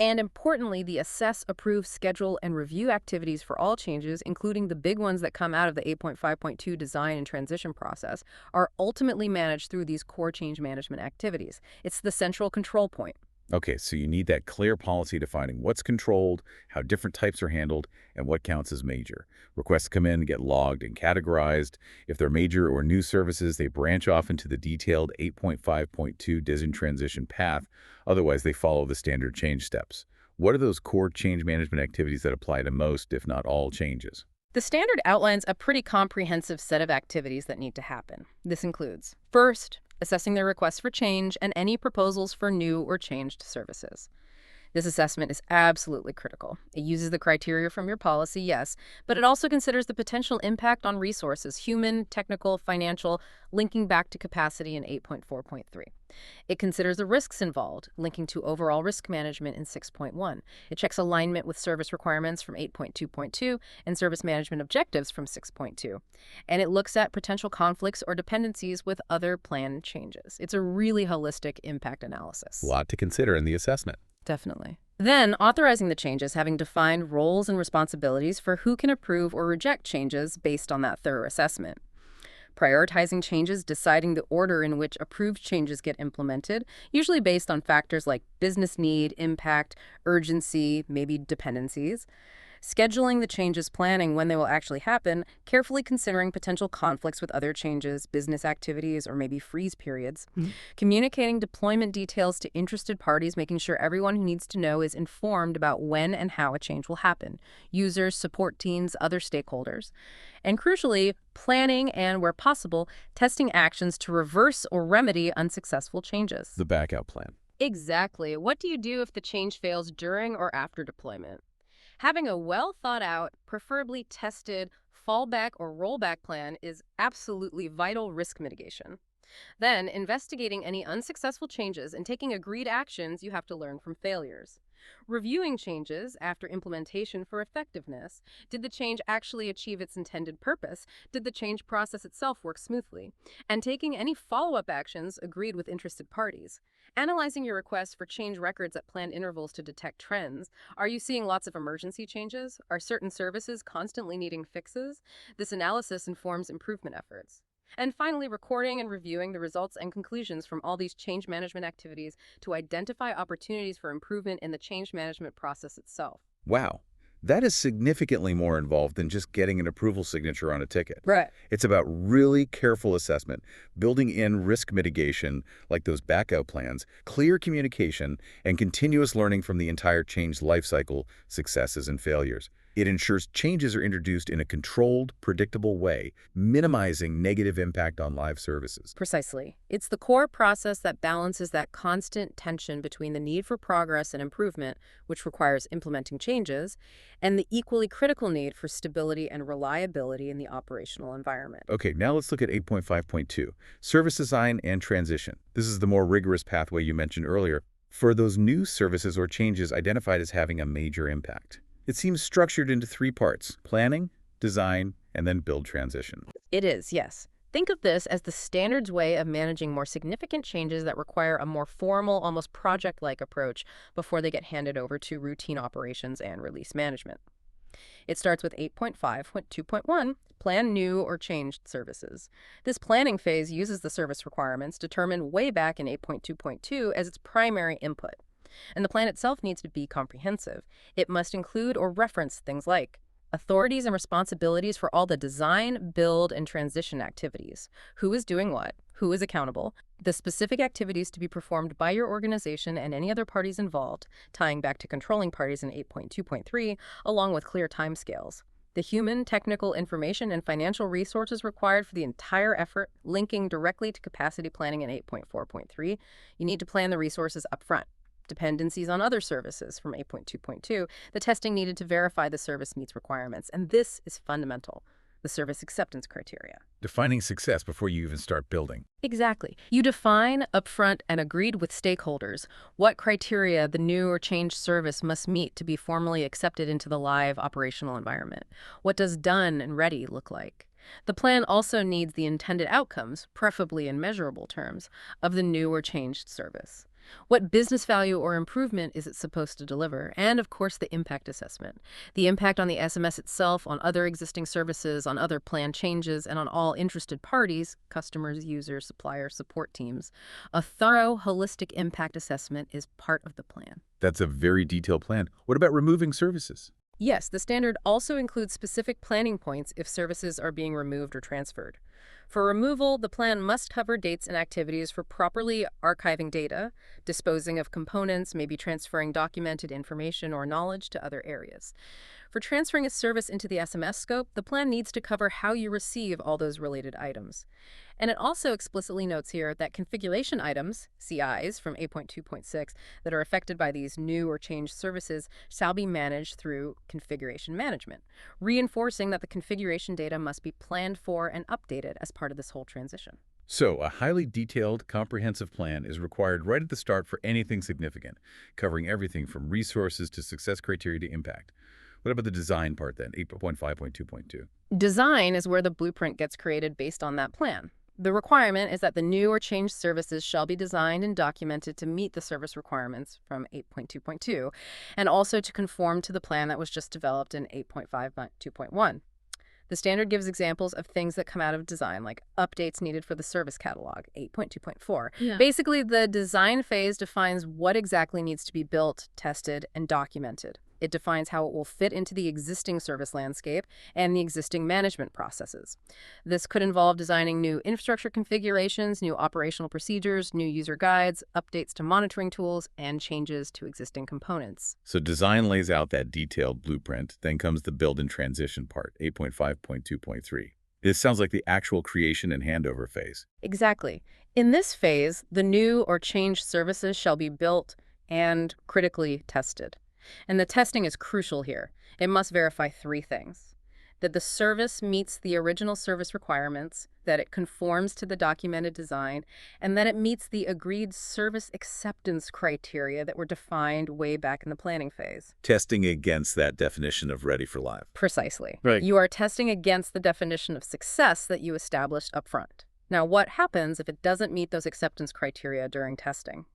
And importantly, the assess, approve, schedule, and review activities for all changes, including the big ones that come out of the 8.5.2 design and transition process, are ultimately managed through these core change management activities. It's the central control point. Okay, so you need that clear policy defining what's controlled, how different types are handled, and what counts as major. Requests come in, get logged and categorized. If they're major or new services, they branch off into the detailed 8.5.2 design transition path. Otherwise, they follow the standard change steps. What are those core change management activities that apply to most, if not all, changes? The standard outlines a pretty comprehensive set of activities that need to happen. This includes, first, assessing their requests for change and any proposals for new or changed services. This assessment is absolutely critical. It uses the criteria from your policy, yes, but it also considers the potential impact on resources, human, technical, financial, linking back to capacity in 8.4.3. It considers the risks involved, linking to overall risk management in 6.1. It checks alignment with service requirements from 8.2.2 and service management objectives from 6.2. And it looks at potential conflicts or dependencies with other planned changes. It's a really holistic impact analysis. A lot to consider in the assessment. Definitely. Then, authorizing the changes, having defined roles and responsibilities for who can approve or reject changes based on that thorough assessment. Prioritizing changes, deciding the order in which approved changes get implemented, usually based on factors like business need, impact, urgency, maybe dependencies. Scheduling the changes, planning when they will actually happen, carefully considering potential conflicts with other changes, business activities, or maybe freeze periods. Communicating deployment details to interested parties, making sure everyone who needs to know is informed about when and how a change will happen. Users, support teams, other stakeholders. And crucially, planning and, where possible, testing actions to reverse or remedy unsuccessful changes. The backup plan. Exactly. What do you do if the change fails during or after deployment? Having a well-thought-out, preferably tested, fallback or rollback plan is absolutely vital risk mitigation. Then, investigating any unsuccessful changes and taking agreed actions you have to learn from failures. Reviewing changes after implementation for effectiveness. Did the change actually achieve its intended purpose? Did the change process itself work smoothly? And taking any follow-up actions agreed with interested parties. Analyzing your requests for change records at planned intervals to detect trends. Are you seeing lots of emergency changes? Are certain services constantly needing fixes? This analysis informs improvement efforts. And finally, recording and reviewing the results and conclusions from all these change management activities to identify opportunities for improvement in the change management process itself. Wow. That is significantly more involved than just getting an approval signature on a ticket. Right. It's about really careful assessment, building in risk mitigation, like those backup plans, clear communication, and continuous learning from the entire change lifecycle, successes and failures. It ensures changes are introduced in a controlled, predictable way, minimizing negative impact on live services. Precisely. It's the core process that balances that constant tension between the need for progress and improvement, which requires implementing changes, and the equally critical need for stability and reliability in the operational environment. Okay, now let's look at 8.5.2, service design and transition. This is the more rigorous pathway you mentioned earlier for those new services or changes identified as having a major impact. It seems structured into 3 parts: planning, design, and then build transition. It is, yes. Think of this as the standards way of managing more significant changes that require a more formal, almost project-like approach before they get handed over to routine operations and release management. It starts with 8.5.2.1, plan new or changed services. This planning phase uses the service requirements determined way back in 8.2.2 as its primary input. And the plan itself needs to be comprehensive. It must include or reference things like authorities and responsibilities for all the design, build, and transition activities. Who is doing what? Who is accountable? The specific activities to be performed by your organization and any other parties involved, tying back to controlling parties in 8.2.3, along with clear timescales. The human, technical, information, and financial resources required for the entire effort, linking directly to capacity planning in 8.4.3. You need to plan the resources up front. Dependencies on other services from 8.2.2, the testing needed to verify the service meets requirements. And this is fundamental, the service acceptance criteria. Defining success before you even start building. Exactly. You define upfront and agreed with stakeholders what criteria the new or changed service must meet to be formally accepted into the live operational environment. What does done and ready look like? The plan also needs the intended outcomes, preferably in measurable terms, of the new or changed service. What business value or improvement is it supposed to deliver? And, of course, the impact assessment. The impact on the SMS itself, on other existing services, on other plan changes, and on all interested parties, customers, users, suppliers, support teams. A thorough, holistic impact assessment is part of the plan. That's a very detailed plan. What about removing services? Yes, the standard also includes specific planning points if services are being removed or transferred. For removal, the plan must cover dates and activities for properly archiving data, disposing of components, maybe transferring documented information or knowledge to other areas. For transferring a service into the SMS scope, the plan needs to cover how you receive all those related items. And it also explicitly notes here that configuration items, CIs from 8.2.6, that are affected by these new or changed services shall be managed through configuration management, reinforcing that the configuration data must be planned for and updated as part of this whole transition. So, a highly detailed, comprehensive plan is required right at the start for anything significant, covering everything from resources to success criteria to impact. What about the design part then, 8.5.2.2? Design is where the blueprint gets created based on that plan. The requirement is that the new or changed services shall be designed and documented to meet the service requirements from 8.2.2, and also to conform to the plan that was just developed in 8.5.2.1. The standard gives examples of things that come out of design, like updates needed for the service catalog, 8.2.4. Yeah. Basically, the design phase defines what exactly needs to be built, tested, and documented. It defines how it will fit into the existing service landscape and the existing management processes. This could involve designing new infrastructure configurations, new operational procedures, new user guides, updates to monitoring tools, and changes to existing components. So design lays out that detailed blueprint, then comes the build and transition part, 8.5.2.3. This sounds like the actual creation and handover phase. Exactly. In this phase, the new or changed services shall be built and critically tested. And the testing is crucial here. It must verify three things: that the service meets the original service requirements, that it conforms to the documented design, and that it meets the agreed service acceptance criteria that were defined way back in the planning phase. Testing against that definition of ready for live. Precisely. Right. You are testing against the definition of success that you established up front. Now, what happens if it doesn't meet those acceptance criteria during testing?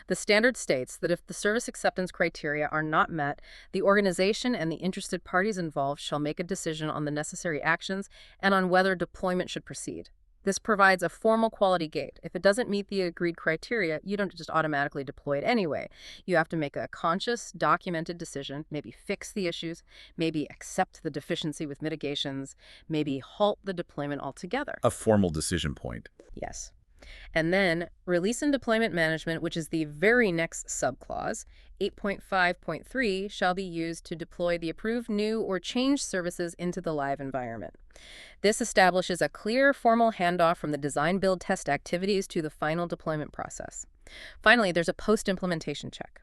The standard states that if the service acceptance criteria are not met, the organization and the interested parties involved shall make a decision on the necessary actions and on whether deployment should proceed. This provides a formal quality gate. If it doesn't meet the agreed criteria, you don't just automatically deploy it anyway. You have to make a conscious, documented decision, maybe fix the issues, maybe accept the deficiency with mitigations, maybe halt the deployment altogether. A formal decision point. Yes. And then release and deployment management, which is the very next subclause, 8.5.3, shall be used to deploy the approved new or changed services into the live environment. This establishes a clear formal handoff from the design, build, test activities to the final deployment process. Finally, there's a post-implementation check.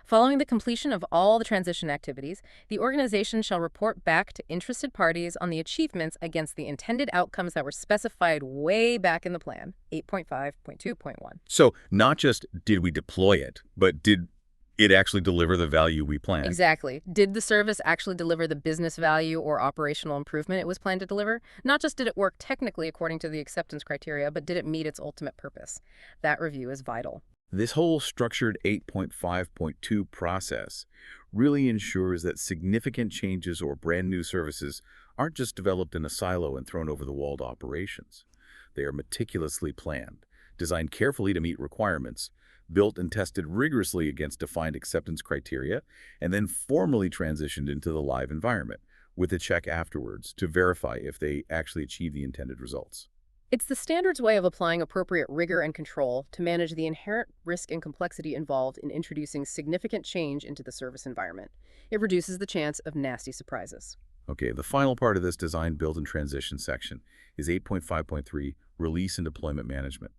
Following the completion of all the transition activities, the organization shall report back to interested parties on the achievements against the intended outcomes that were specified way back in the plan, 8.5.2.1. So not just did we deploy it, but did it actually deliver the value we planned? Exactly. Did the service actually deliver the business value or operational improvement it was planned to deliver? Not just did it work technically according to the acceptance criteria, but did it meet its ultimate purpose? That review is vital. This whole structured 8.5.2 process really ensures that significant changes or brand new services aren't just developed in a silo and thrown over the wall to operations. They are meticulously planned, designed carefully to meet requirements, built and tested rigorously against defined acceptance criteria, and then formally transitioned into the live environment, with a check afterwards to verify if they actually achieve the intended results. It's the standard's way of applying appropriate rigor and control to manage the inherent risk and complexity involved in introducing significant change into the service environment. It reduces the chance of nasty surprises. Okay, the final part of this design, build, and transition section is 8.5.3, release and deployment management.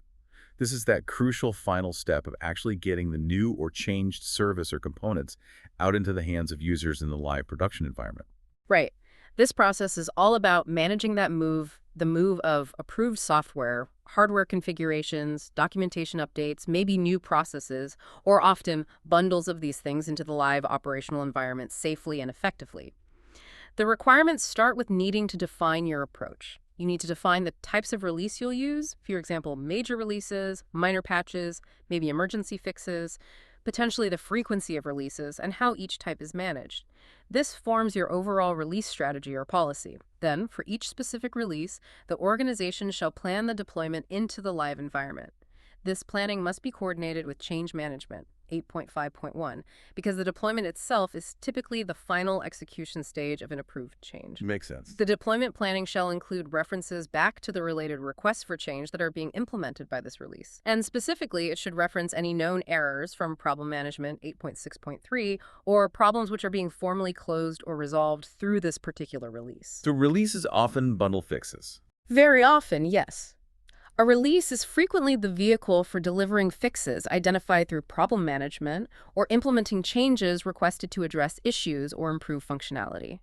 This is that crucial final step of actually getting the new or changed service or components out into the hands of users in the live production environment. Right. This process is all about managing that move, the move of approved software, hardware configurations, documentation updates, maybe new processes, or often bundles of these things into the live operational environment safely and effectively. The requirements start with needing to define your approach. You need to define the types of release you'll use, for example, major releases, minor patches, maybe emergency fixes, potentially the frequency of releases, and how each type is managed. This forms your overall release strategy or policy. Then, for each specific release, the organization shall plan the deployment into the live environment. This planning must be coordinated with change management, 8.5.1, because the deployment itself is typically the final execution stage of an approved change. Makes sense. The deployment planning shall include references back to the related requests for change that are being implemented by this release. And specifically, it should reference any known errors from problem management, 8.6.3, or problems which are being formally closed or resolved through this particular release. So releases often bundle fixes. Very often, yes. A release is frequently the vehicle for delivering fixes identified through problem management or implementing changes requested to address issues or improve functionality.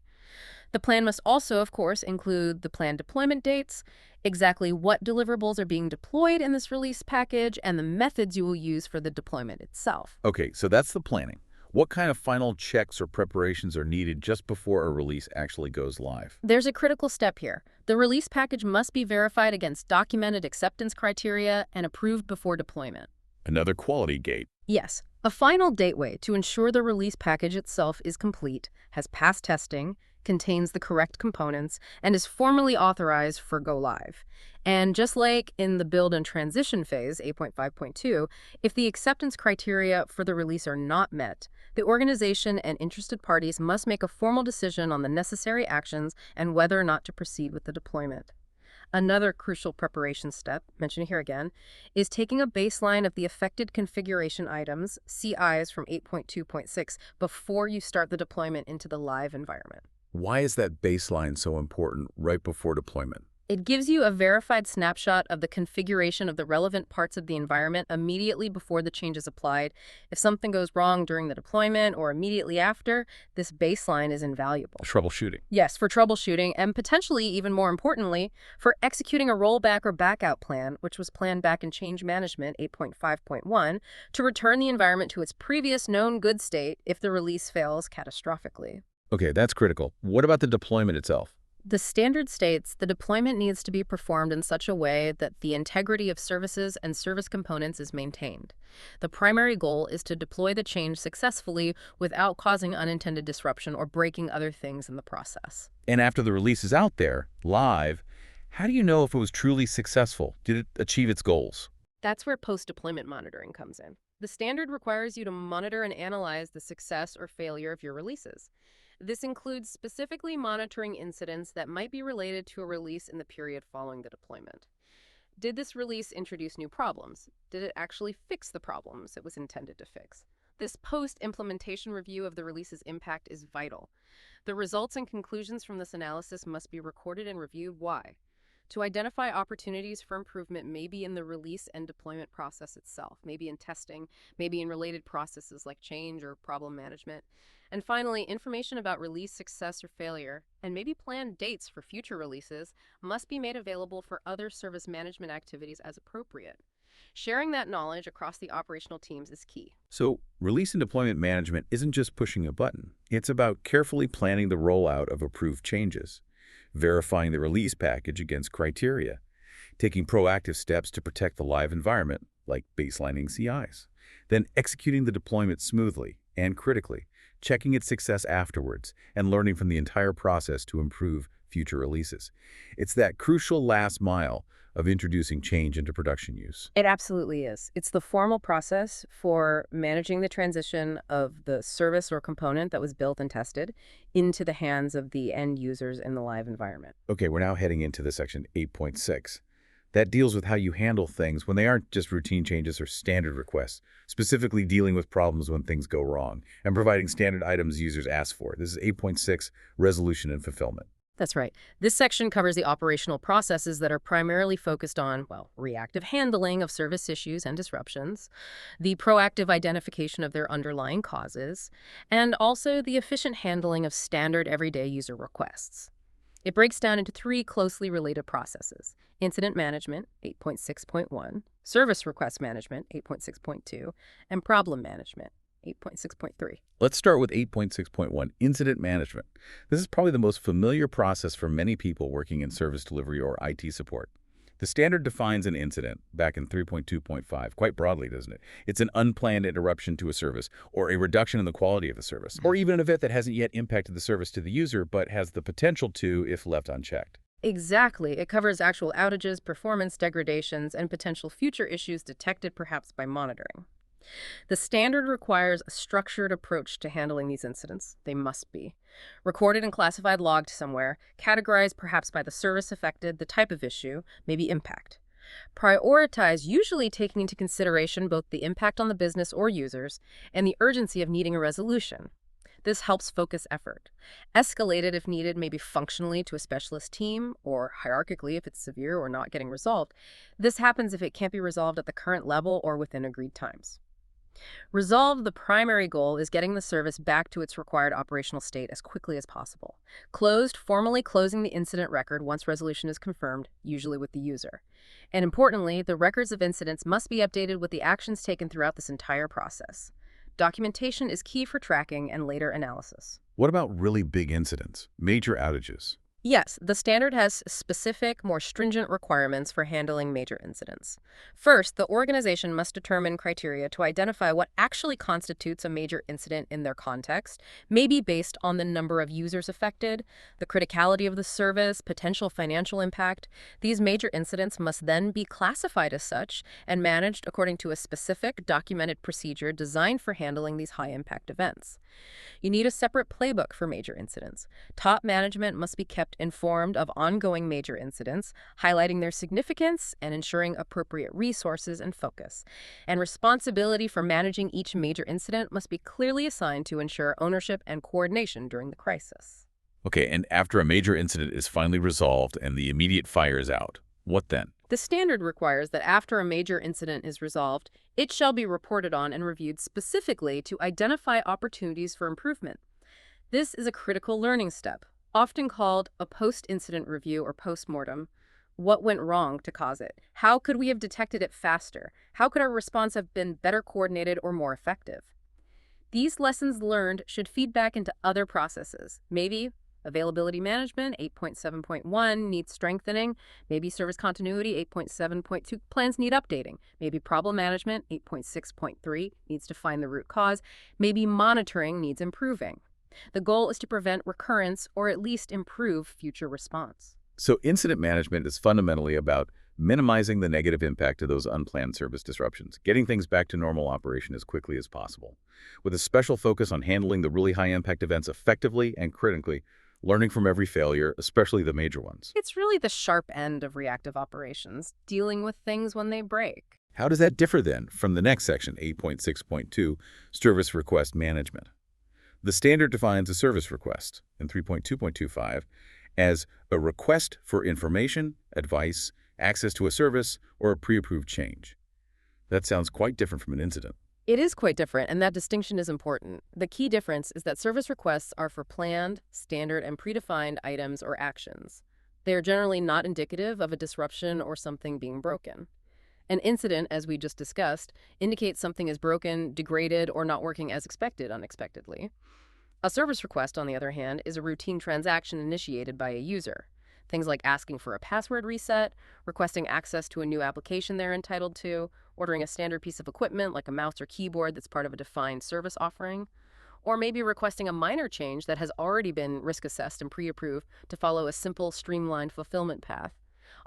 The plan must also, of course, include the planned deployment dates, exactly what deliverables are being deployed in this release package, and the methods you will use for the deployment itself. Okay, so that's the planning. What kind of final checks or preparations are needed just before a release actually goes live? There's a critical step here. The release package must be verified against documented acceptance criteria and approved before deployment. Another quality gate. Yes, a final gateway to ensure the release package itself is complete, has passed testing, contains the correct components, and is formally authorized for go live. And just like in the build and transition phase, 8.5.2, if the acceptance criteria for the release are not met, the organization and interested parties must make a formal decision on the necessary actions and whether or not to proceed with the deployment. Another crucial preparation step, mentioned here again, is taking a baseline of the affected configuration items, CIs from 8.2.6, before you start the deployment into the live environment. Why is that baseline so important right before deployment? It gives you a verified snapshot of the configuration of the relevant parts of the environment immediately before the change is applied. If something goes wrong during the deployment or immediately after, this baseline is invaluable. Troubleshooting. Yes, for troubleshooting, and potentially, even more importantly, for executing a rollback or backout plan, which was planned back in Change Management 8.5.1, to return the environment to its previous known good state if the release fails catastrophically. Okay, that's critical. What about the deployment itself? The standard states the deployment needs to be performed in such a way that the integrity of services and service components is maintained. The primary goal is to deploy the change successfully without causing unintended disruption or breaking other things in the process. And after the release is out there, live, how do you know if it was truly successful? Did it achieve its goals? That's where post-deployment monitoring comes in. The standard requires you to monitor and analyze the success or failure of your releases. This includes specifically monitoring incidents that might be related to a release in the period following the deployment. Did this release introduce new problems? Did it actually fix the problems it was intended to fix? This post-implementation review of the release's impact is vital. The results and conclusions from this analysis must be recorded and reviewed. Why? To identify opportunities for improvement, maybe in the release and deployment process itself, maybe in testing, maybe in related processes like change or problem management. And finally, information about release success or failure, and maybe planned dates for future releases, must be made available for other service management activities as appropriate. Sharing that knowledge across the operational teams is key. So, release and deployment management isn't just pushing a button. It's about carefully planning the rollout of approved changes, verifying the release package against criteria, taking proactive steps to protect the live environment, like baselining CIs, then executing the deployment smoothly and critically, checking its success afterwards, and learning from the entire process to improve future releases. It's that crucial last mile of introducing change into production use. It absolutely is. It's the formal process for managing the transition of the service or component that was built and tested into the hands of the end users in the live environment. Okay, we're now heading into the section 8.6. That deals with how you handle things when they aren't just routine changes or standard requests, specifically dealing with problems when things go wrong, and providing standard items users ask for. This is 8.6, resolution and fulfillment. That's right. This section covers the operational processes that are primarily focused on, well, reactive handling of service issues and disruptions, the proactive identification of their underlying causes, and also the efficient handling of standard everyday user requests. It breaks down into three closely related processes: incident management, 8.6.1, service request management, 8.6.2, and problem management, 8.6.3. Let's start with 8.6.1, incident management. This is probably the most familiar process for many people working in service delivery or IT support. The standard defines an incident, back in 3.2.5, quite broadly, doesn't it? It's an unplanned interruption to a service, or a reduction in the quality of the service, or even an event that hasn't yet impacted the service to the user, but has the potential to if left unchecked. Exactly. It covers actual outages, performance degradations, and potential future issues detected perhaps by monitoring. The standard requires a structured approach to handling these incidents. They must be recorded and classified, logged somewhere, categorized perhaps by the service affected, the type of issue, maybe impact. Prioritize, usually taking into consideration both the impact on the business or users and the urgency of needing a resolution. This helps focus effort. Escalated if needed, maybe functionally to a specialist team, or hierarchically if it's severe or not getting resolved. This happens if it can't be resolved at the current level or within agreed times. Resolve, the primary goal is getting the service back to its required operational state as quickly as possible. Closed, formally closing the incident record once resolution is confirmed, usually with the user. And importantly, the records of incidents must be updated with the actions taken throughout this entire process. Documentation is key for tracking and later analysis. What about really big incidents, major outages? Yes, the standard has specific, more stringent requirements for handling major incidents. First, the organization must determine criteria to identify what actually constitutes a major incident in their context, maybe based on the number of users affected, the criticality of the service, potential financial impact. These major incidents must then be classified as such and managed according to a specific documented procedure designed for handling these high-impact events. You need a separate playbook for major incidents. Top management must be kept informed of ongoing major incidents, highlighting their significance and ensuring appropriate resources and focus. And responsibility for managing each major incident must be clearly assigned to ensure ownership and coordination during the crisis. Okay, and after a major incident is finally resolved and the immediate fire is out, what then? The standard requires that after a major incident is resolved, it shall be reported on and reviewed specifically to identify opportunities for improvement. This is a critical learning step, often called a post-incident review or post-mortem. What went wrong to cause it? How could we have detected it faster? How could our response have been better coordinated or more effective? These lessons learned should feed back into other processes. Maybe availability management, 8.7.1, needs strengthening. Maybe service continuity, 8.7.2, plans need updating. Maybe problem management, 8.6.3, needs to find the root cause. Maybe monitoring needs improving. The goal is to prevent recurrence or at least improve future response. So incident management is fundamentally about minimizing the negative impact of those unplanned service disruptions, getting things back to normal operation as quickly as possible, with a special focus on handling the really high-impact events effectively and critically, learning from every failure, especially the major ones. It's really the sharp end of reactive operations, dealing with things when they break. How does that differ then from the next section, 8.6.2, Service Request Management? The standard defines a service request in 3.2.25 as a request for information, advice, access to a service, or a pre-approved change. That sounds quite different from an incident. It is quite different, and that distinction is important. The key difference is that service requests are for planned, standard, and predefined items or actions. They are generally not indicative of a disruption or something being broken. An incident, as we just discussed, indicates something is broken, degraded, or not working as expected unexpectedly. A service request, on the other hand, is a routine transaction initiated by a user. Things like asking for a password reset, requesting access to a new application they're entitled to, ordering a standard piece of equipment like a mouse or keyboard that's part of a defined service offering, or maybe requesting a minor change that has already been risk assessed and pre-approved to follow a simple, streamlined fulfillment path,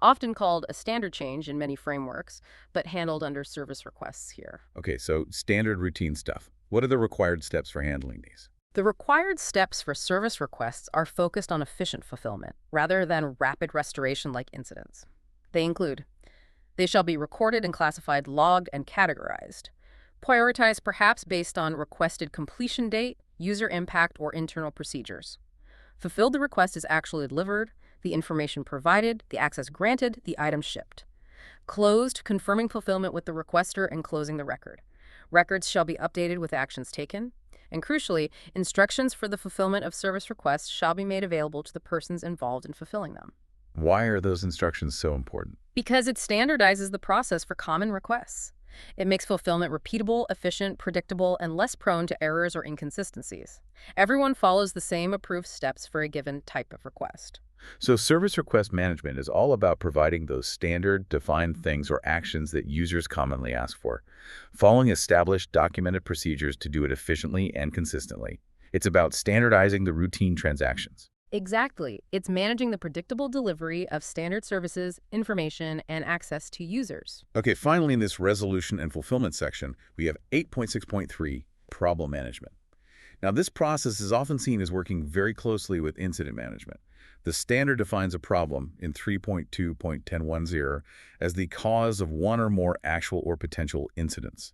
often called a standard change in many frameworks, but handled under service requests here. Okay, so standard routine stuff. What are the required steps for handling these? The required steps for service requests are focused on efficient fulfillment, rather than rapid restoration like incidents. They include: they shall be recorded and classified, logged, and categorized. Prioritized perhaps based on requested completion date, user impact, or internal procedures. Fulfilled the request is actually delivered, the information provided, the access granted, the item shipped. Closed, confirming fulfillment with the requester and closing the record. Records shall be updated with actions taken. And crucially, instructions for the fulfillment of service requests shall be made available to the persons involved in fulfilling them. Why are those instructions so important? Because it standardizes the process for common requests. It makes fulfillment repeatable, efficient, predictable, and less prone to errors or inconsistencies. Everyone follows the same approved steps for a given type of request. So service request management is all about providing those standard, defined things or actions that users commonly ask for, following established, documented procedures to do it efficiently and consistently. It's about standardizing the routine transactions. Exactly. It's managing the predictable delivery of standard services, information, and access to users. Okay, finally in this resolution and fulfillment section, we have 8.6.3, problem management. Now this process is often seen as working very closely with incident management. The standard defines a problem in 3.2.1010 as the cause of one or more actual or potential incidents.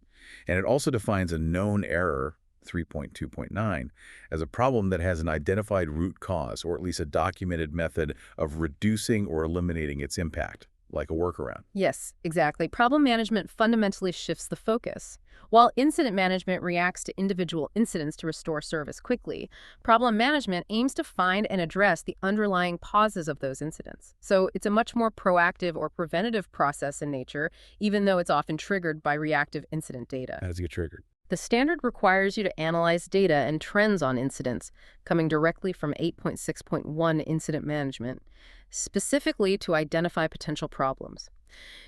And it also defines a known error, 3.2.9, as a problem that has an identified root cause, or at least a documented method of reducing or eliminating its impact, like a workaround. Yes, exactly. Problem management fundamentally shifts the focus. While incident management reacts to individual incidents to restore service quickly, problem management aims to find and address the underlying causes of those incidents. So it's a much more proactive or preventative process in nature, even though it's often triggered by reactive incident data. How does it get triggered? The standard requires you to analyze data and trends on incidents, coming directly from 8.6.1 Incident Management, specifically to identify potential problems.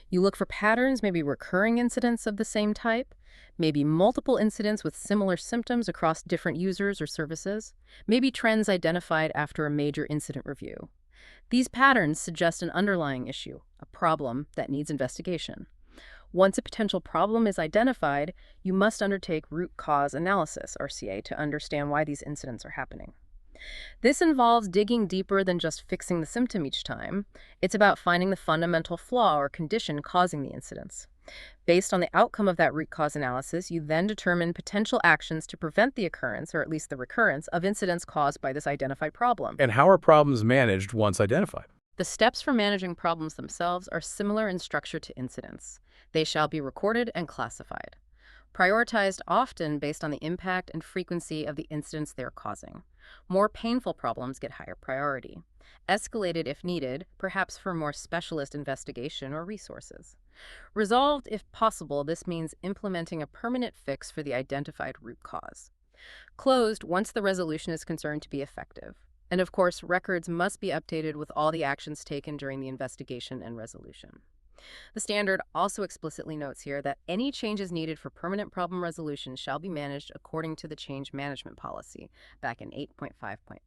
You look for patterns, maybe recurring incidents of the same type, maybe multiple incidents with similar symptoms across different users or services, maybe trends identified after a major incident review. These patterns suggest an underlying issue, a problem that needs investigation. Once a potential problem is identified, you must undertake root cause analysis, RCA, to understand why these incidents are happening. This involves digging deeper than just fixing the symptom each time. It's about finding the fundamental flaw or condition causing the incidents. Based on the outcome of that root cause analysis, you then determine potential actions to prevent the occurrence, or at least the recurrence, of incidents caused by this identified problem. And how are problems managed once identified? The steps for managing problems themselves are similar in structure to incidents. They shall be recorded and classified, prioritized often based on the impact and frequency of the incidents they're causing. More painful problems get higher priority, escalated if needed, perhaps for more specialist investigation or resources. Resolved if possible, this means implementing a permanent fix for the identified root cause. Closed once the resolution is concerned to be effective. And of course, records must be updated with all the actions taken during the investigation and resolution. The standard also explicitly notes here that any changes needed for permanent problem resolution shall be managed according to the change management policy back in 8.5.1.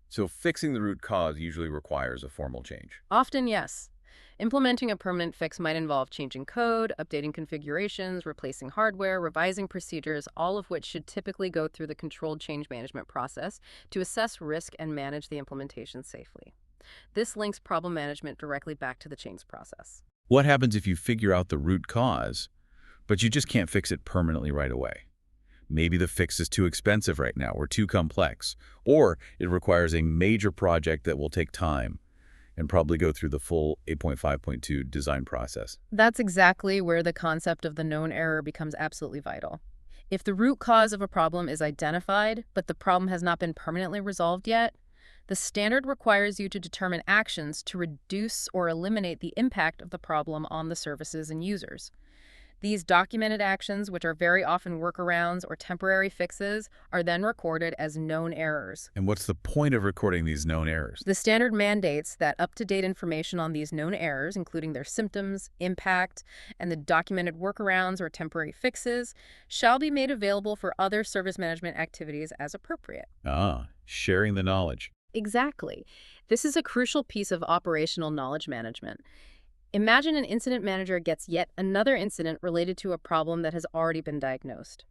So fixing the root cause usually requires a formal change. Often, yes. Implementing a permanent fix might involve changing code, updating configurations, replacing hardware, revising procedures, all of which should typically go through the controlled change management process to assess risk and manage the implementation safely. This links problem management directly back to the change process. What happens if you figure out the root cause, but you just can't fix it permanently right away? Maybe the fix is too expensive right now or too complex, or it requires a major project that will take time and probably go through the full 8.5.2 design process. That's exactly where the concept of the known error becomes absolutely vital. If the root cause of a problem is identified, but the problem has not been permanently resolved yet, the standard requires you to determine actions to reduce or eliminate the impact of the problem on the services and users. These documented actions, which are very often workarounds or temporary fixes, are then recorded as known errors. And what's the point of recording these known errors? The standard mandates that up-to-date information on these known errors, including their symptoms, impact, and the documented workarounds or temporary fixes, shall be made available for other service management activities as appropriate. Sharing the knowledge. Exactly. This is a crucial piece of operational knowledge management. Imagine an incident manager gets yet another incident related to a problem that has already been diagnosed.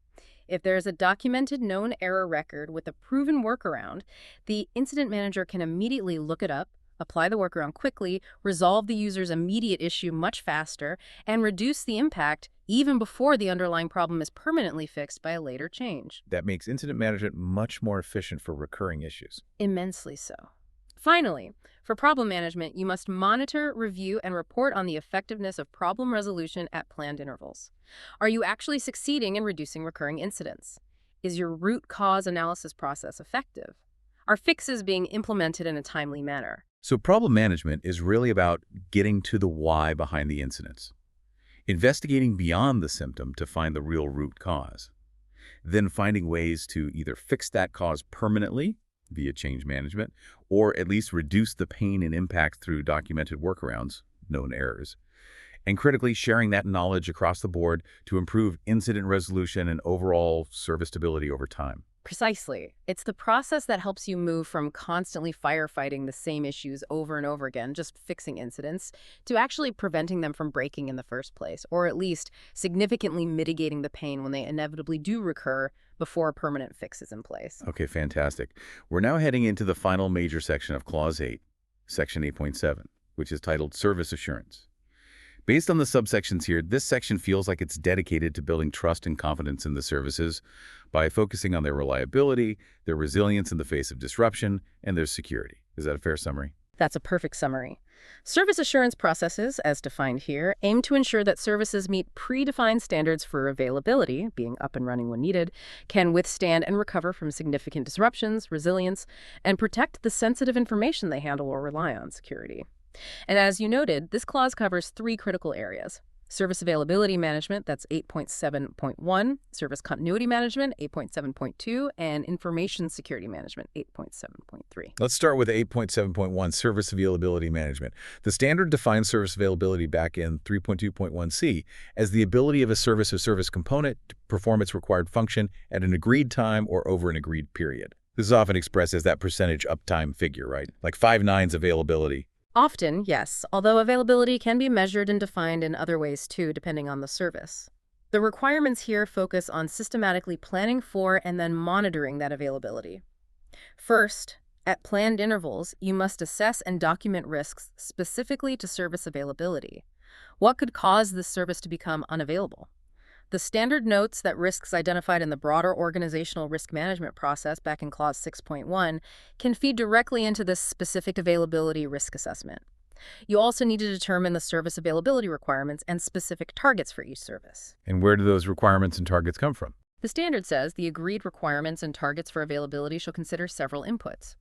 If there is a documented known error record with a proven workaround, the incident manager can immediately look it up, apply the workaround quickly, resolve the user's immediate issue much faster, and reduce the impact even before the underlying problem is permanently fixed by a later change. That makes incident management much more efficient for recurring issues. Immensely so. Finally, for problem management, you must monitor, review, and report on the effectiveness of problem resolution at planned intervals. Are you actually succeeding in reducing recurring incidents? Is your root cause analysis process effective? Are fixes being implemented in a timely manner? So problem management is really about getting to the why behind the incidents, investigating beyond the symptom to find the real root cause, then finding ways to either fix that cause permanently via change management, or at least reduce the pain and impact through documented workarounds, known errors, and critically sharing that knowledge across the board to improve incident resolution and overall service stability over time. Precisely. It's the process that helps you move from constantly firefighting the same issues over and over again, just fixing incidents, to actually preventing them from breaking in the first place, or at least significantly mitigating the pain when they inevitably do recur before a permanent fix is in place. Okay, fantastic. We're now heading into the final major section of Clause 8, Section 8.7, which is titled Service Assurance. Based on the subsections here, this section feels like it's dedicated to building trust and confidence in the services by focusing on their reliability, their resilience in the face of disruption, and their security. Is that a fair summary? That's a perfect summary. Service assurance processes, as defined here, aim to ensure that services meet predefined standards for availability, being up and running when needed, can withstand and recover from significant disruptions, resilience, and protect the sensitive information they handle or rely on, security. And as you noted, this clause covers three critical areas: Service availability management, that's 8.7.1, service continuity management, 8.7.2, and information security management, 8.7.3. Let's start with 8.7.1, Service Availability Management. The standard defines service availability back in 3.2.1c as the ability of a service or service component to perform its required function at an agreed time or over an agreed period. This is often expressed as that percentage uptime figure, right? Like 5 nines availability. Often, yes, although availability can be measured and defined in other ways too, depending on the service. The requirements here focus on systematically planning for and then monitoring that availability. First, at planned intervals, you must assess and document risks specifically to service availability. What could cause this service to become unavailable? The standard notes that risks identified in the broader organizational risk management process back in Clause 6.1 can feed directly into this specific availability risk assessment. You also need to determine the service availability requirements and specific targets for each service. And where do those requirements and targets come from? The standard says the agreed requirements and targets for availability shall consider several inputs: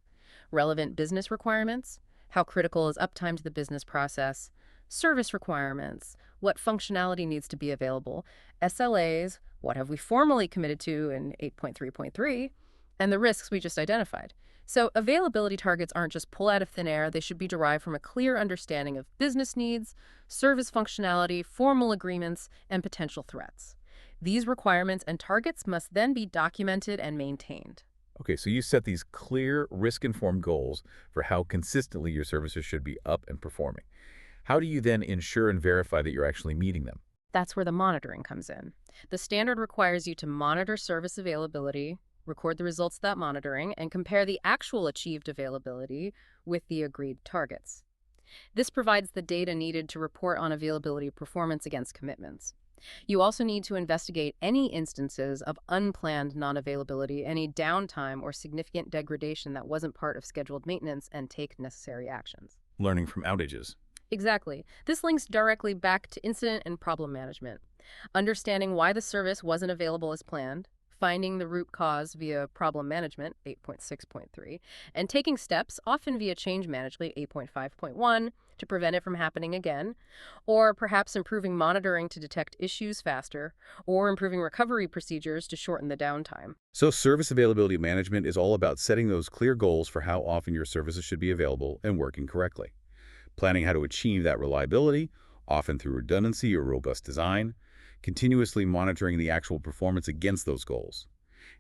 relevant business requirements, how critical is uptime to the business process, service requirements, what functionality needs to be available, SLAs, what have we formally committed to in 8.3.3, and the risks we just identified. So availability targets aren't just pulled out of thin air, they should be derived from a clear understanding of business needs, service functionality, formal agreements, and potential threats. These requirements and targets must then be documented and maintained. Okay, so you set these clear, risk-informed goals for how consistently your services should be up and performing. How do you then ensure and verify that you're actually meeting them? That's where the monitoring comes in. The standard requires you to monitor service availability, record the results of that monitoring, and compare the actual achieved availability with the agreed targets. This provides the data needed to report on availability performance against commitments. You also need to investigate any instances of unplanned non-availability, any downtime or significant degradation that wasn't part of scheduled maintenance, and take necessary actions. Learning from outages. Exactly. This links directly back to incident and problem management. Understanding why the service wasn't available as planned, finding the root cause via problem management, 8.6.3, and taking steps, often via change management, 8.5.1, to prevent it from happening again, or perhaps improving monitoring to detect issues faster, or improving recovery procedures to shorten the downtime. So service availability management is all about setting those clear goals for how often your services should be available and working correctly. Planning how to achieve that reliability, often through redundancy or robust design, continuously monitoring the actual performance against those goals,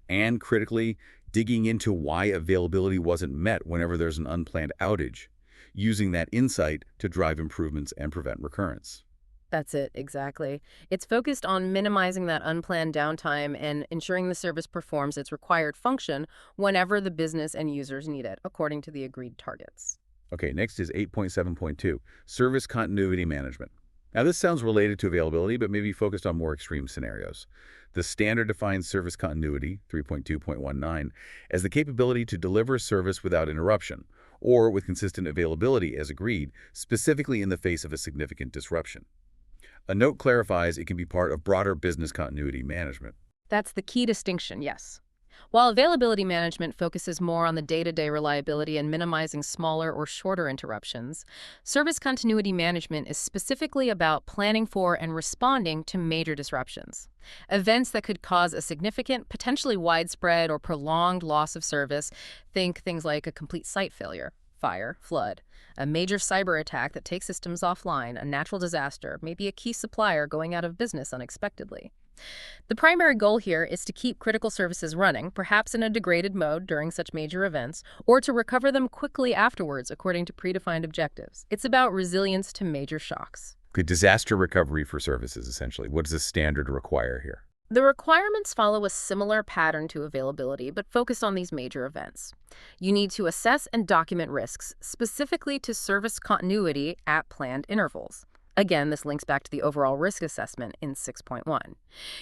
and critically, digging into why availability wasn't met whenever there's an unplanned outage, using that insight to drive improvements and prevent recurrence. That's it, exactly. It's focused on minimizing that unplanned downtime and ensuring the service performs its required function whenever the business and users need it, according to the agreed targets. Okay, next is 8.7.2, Service Continuity Management. Now this sounds related to availability, but maybe focused on more extreme scenarios. The standard defines service continuity, 3.2.19, as the capability to deliver service without interruption, or with consistent availability as agreed, specifically in the face of a significant disruption. A note clarifies it can be part of broader business continuity management. That's the key distinction, yes. While availability management focuses more on the day-to-day reliability and minimizing smaller or shorter interruptions, service continuity management is specifically about planning for and responding to major disruptions. Events that could cause a significant, potentially widespread or prolonged loss of service. Think things like a complete site failure, fire, flood, a major cyber attack that takes systems offline, a natural disaster, maybe a key supplier going out of business unexpectedly. The primary goal here is to keep critical services running, perhaps in a degraded mode during such major events, or to recover them quickly afterwards according to predefined objectives. It's about resilience to major shocks. Good disaster recovery for services, essentially. What does the standard require here? The requirements follow a similar pattern to availability, but focus on these major events. You need to assess and document risks, specifically to service continuity at planned intervals. Again, this links back to the overall risk assessment in 6.1.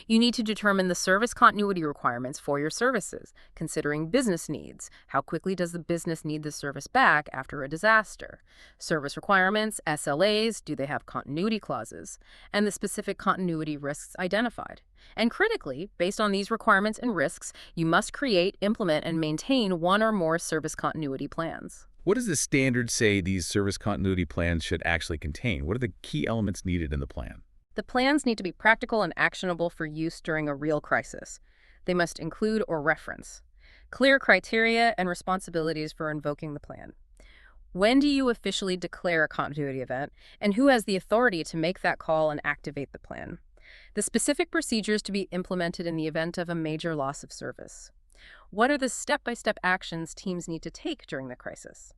You need to determine the service continuity requirements for your services, considering business needs. How quickly does the business need the service back after a disaster? Service requirements, SLAs, do they have continuity clauses? And the specific continuity risks identified. And critically, based on these requirements and risks, you must create, implement, and maintain one or more service continuity plans. What does the standard say these service continuity plans should actually contain? What are the key elements needed in the plan? The plans need to be practical and actionable for use during a real crisis. They must include or reference clear criteria and responsibilities for invoking the plan. When do you officially declare a continuity event, and who has the authority to make that call and activate the plan? The specific procedures to be implemented in the event of a major loss of service. What are the step-by-step actions teams need to take during the crisis?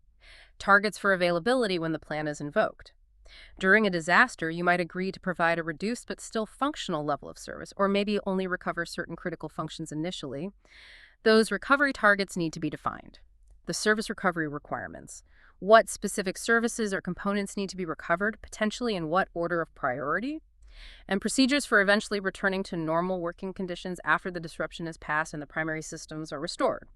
Targets for availability when the plan is invoked. During a disaster, you might agree to provide a reduced but still functional level of service, or maybe only recover certain critical functions initially. Those recovery targets need to be defined. The service recovery requirements. What specific services or components need to be recovered, potentially in what order of priority? And procedures for eventually returning to normal working conditions after the disruption is passed and the primary systems are restored.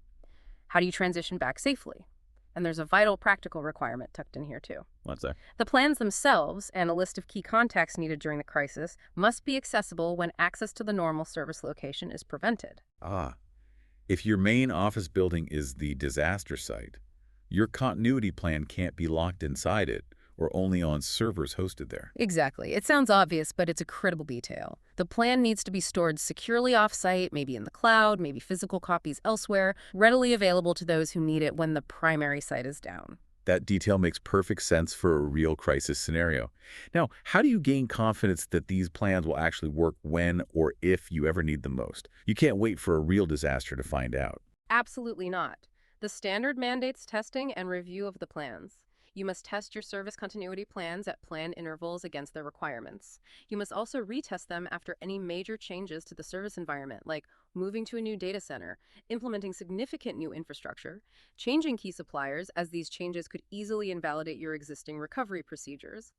How do you transition back safely? And there's a vital practical requirement tucked in here too. What's that? The plans themselves and a list of key contacts needed during the crisis must be accessible when access to the normal service location is prevented. If your main office building is the disaster site, your continuity plan can't be locked inside it or only on servers hosted there. Exactly. It sounds obvious, but it's a critical detail. The plan needs to be stored securely off-site, maybe in the cloud, maybe physical copies elsewhere, readily available to those who need it when the primary site is down. That detail makes perfect sense for a real crisis scenario. Now, how do you gain confidence that these plans will actually work when or if you ever need them most? You can't wait for a real disaster to find out. Absolutely not. The standard mandates testing and review of the plans. You must test your service continuity plans at planned intervals against their requirements. You must also retest them after any major changes to the service environment, like moving to a new data center, implementing significant new infrastructure, changing key suppliers, as these changes could easily invalidate your existing recovery procedures.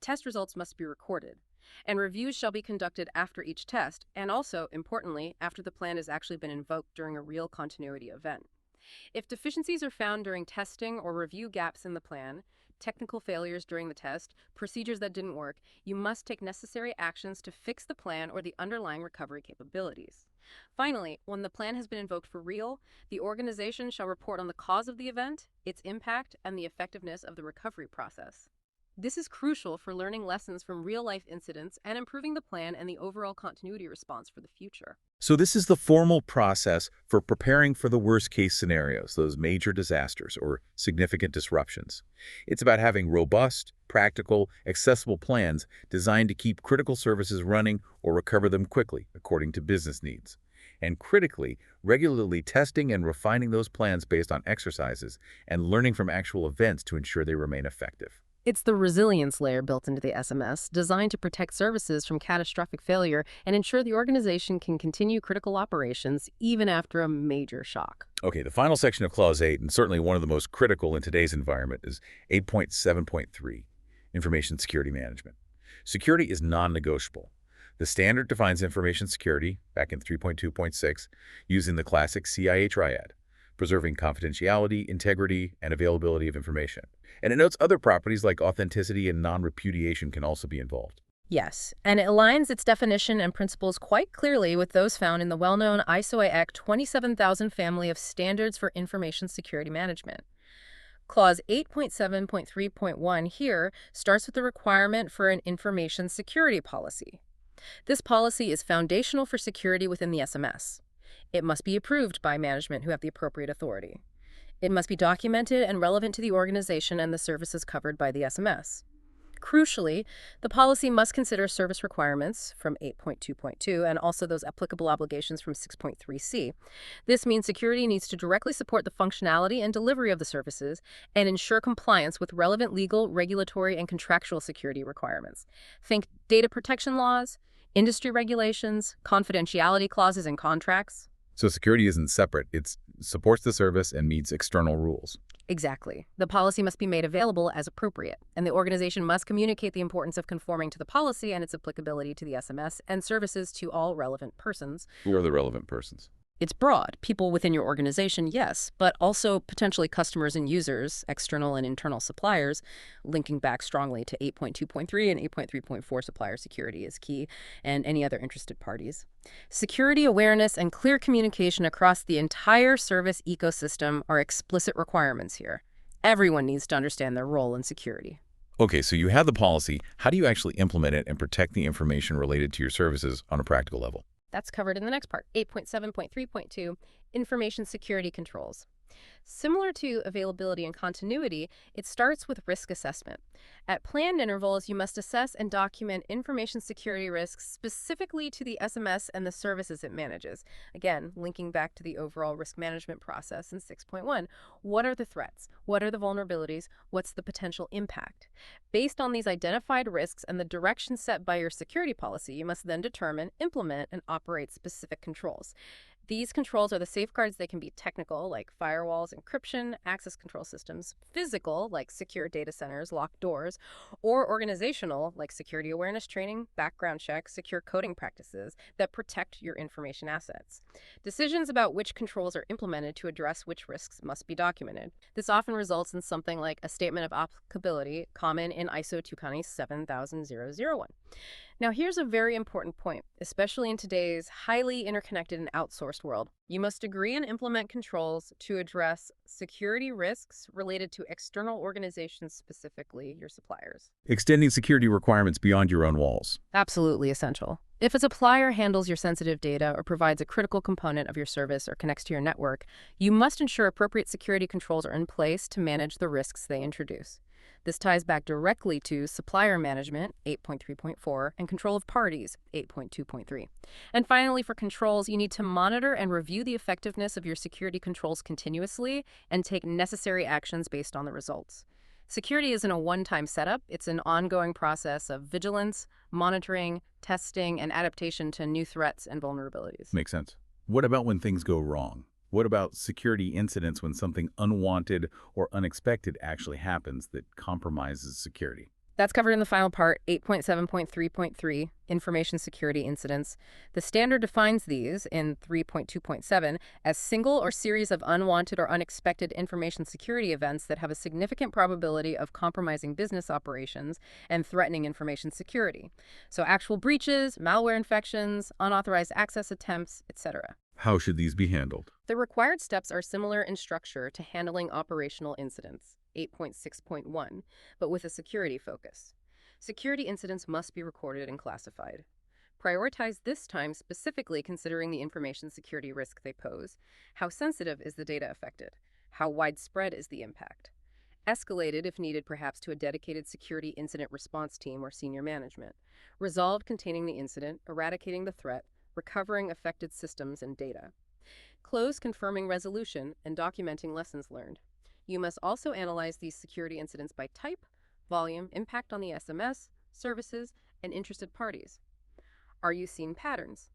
Test results must be recorded, and reviews shall be conducted after each test, and also, importantly, after the plan has actually been invoked during a real continuity event. If deficiencies are found during testing or review gaps in the plan, technical failures during the test, procedures that didn't work, you must take necessary actions to fix the plan or the underlying recovery capabilities. Finally, when the plan has been invoked for real, the organization shall report on the cause of the event, its impact, and the effectiveness of the recovery process. This is crucial for learning lessons from real-life incidents and improving the plan and the overall continuity response for the future. So this is the formal process for preparing for the worst-case scenarios, those major disasters or significant disruptions. It's about having robust, practical, accessible plans designed to keep critical services running or recover them quickly, according to business needs. And critically, regularly testing and refining those plans based on exercises and learning from actual events to ensure they remain effective. It's the resilience layer built into the SMS, designed to protect services from catastrophic failure and ensure the organization can continue critical operations even after a major shock. Okay, the final section of Clause 8, and certainly one of the most critical in today's environment, is 8.7.3, Information Security Management. Security is non-negotiable. The standard defines information security, back in 3.2.6, using the classic CIA triad, preserving confidentiality, integrity, and availability of information. And it notes other properties like authenticity and non-repudiation can also be involved. Yes, and it aligns its definition and principles quite clearly with those found in the well-known ISO 27000 family of standards for information security management. Clause 8.7.3.1 here starts with the requirement for an information security policy. This policy is foundational for security within the SMS. It must be approved by management who have the appropriate authority. It must be documented and relevant to the organization and the services covered by the SMS. Crucially, the policy must consider service requirements from 8.2.2 and also those applicable obligations from 6.3c. This means security needs to directly support the functionality and delivery of the services and ensure compliance with relevant legal, regulatory, and contractual security requirements. Think data protection laws, industry regulations, confidentiality clauses in contracts. So security isn't separate. It supports the service and meets external rules. Exactly. The policy must be made available as appropriate, and the organization must communicate the importance of conforming to the policy and its applicability to the SMS and services to all relevant persons. Who are the relevant persons? It's broad. People within your organization, yes, but also potentially customers and users, external and internal suppliers, linking back strongly to 8.2.3 and 8.3.4 supplier security is key, and any other interested parties. Security awareness and clear communication across the entire service ecosystem are explicit requirements here. Everyone needs to understand their role in security. Okay, so you have the policy. How do you actually implement it and protect the information related to your services on a practical level? That's covered in the next part, 8.7.3.2, Information Security Controls. Similar to availability and continuity, it starts with risk assessment. At planned intervals, you must assess and document information security risks specifically to the SMS and the services it manages. Again, linking back to the overall risk management process in 6.1. What are the threats? What are the vulnerabilities? What's the potential impact? Based on these identified risks and the direction set by your security policy, you must then determine, implement, and operate specific controls. These controls are the safeguards. They can be technical, like firewalls, encryption, access control systems, physical, like secure data centers, locked doors, or organizational, like security awareness training, background checks, secure coding practices that protect your information assets. Decisions about which controls are implemented to address which risks must be documented. This often results in something like a statement of applicability, common in ISO 27001. Now, here's a very important point, especially in today's highly interconnected and outsourced world. You must agree and implement controls to address security risks related to external organizations, specifically your suppliers. Extending security requirements beyond your own walls. Absolutely essential. If a supplier handles your sensitive data or provides a critical component of your service or connects to your network, you must ensure appropriate security controls are in place to manage the risks they introduce. This ties back directly to supplier management, 8.3.4, and control of parties, 8.2.3. And finally, for controls, you need to monitor and review the effectiveness of your security controls continuously and take necessary actions based on the results. Security isn't a one-time setup. It's an ongoing process of vigilance, monitoring, testing, and adaptation to new threats and vulnerabilities. Makes sense. What about when things go wrong? What about security incidents when something unwanted or unexpected actually happens that compromises security? That's covered in the final part, 8.7.3.3, Information Security Incidents. The standard defines these, in 3.2.7, as single or series of unwanted or unexpected information security events that have a significant probability of compromising business operations and threatening information security. So actual breaches, malware infections, unauthorized access attempts, etc. How should these be handled? The required steps are similar in structure to handling operational incidents, 8.6.1, but with a security focus. Security incidents must be recorded and classified. Prioritize this time specifically considering the information security risk they pose. How sensitive is the data affected? How widespread is the impact? Escalated, if needed, perhaps to a dedicated security incident response team or senior management. Resolved, containing the incident, eradicating the threat, recovering affected systems and data. Close, confirming resolution, and documenting lessons learned. You must also analyze these security incidents by type, volume, impact on the SMS, services, and interested parties. Are you seeing patterns?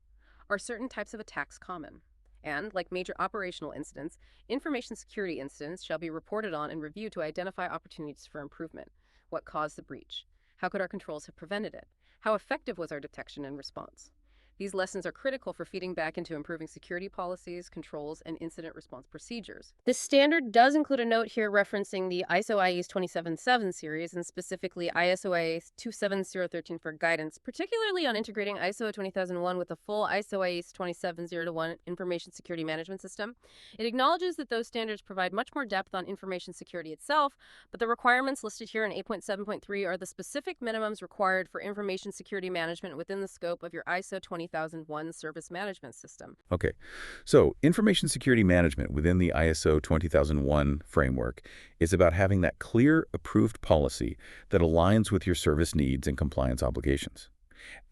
Are certain types of attacks common? And, like major operational incidents, information security incidents shall be reported on and reviewed to identify opportunities for improvement. What caused the breach? How could our controls have prevented it? How effective was our detection and response? These lessons are critical for feeding back into improving security policies, controls, and incident response procedures. This standard does include a note here referencing the ISO IEC 277 series, and specifically ISO IEC 27013 for guidance, particularly on integrating ISO 20001 with the full ISO IEC 27001 information security management system. It acknowledges that those standards provide much more depth on information security itself, but the requirements listed here in 8.7.3 are the specific minimums required for information security management within the scope of your ISO 20001 service management system. Okay, so information security management within the ISO 20001 framework is about having that clear, approved policy that aligns with your service needs and compliance obligations.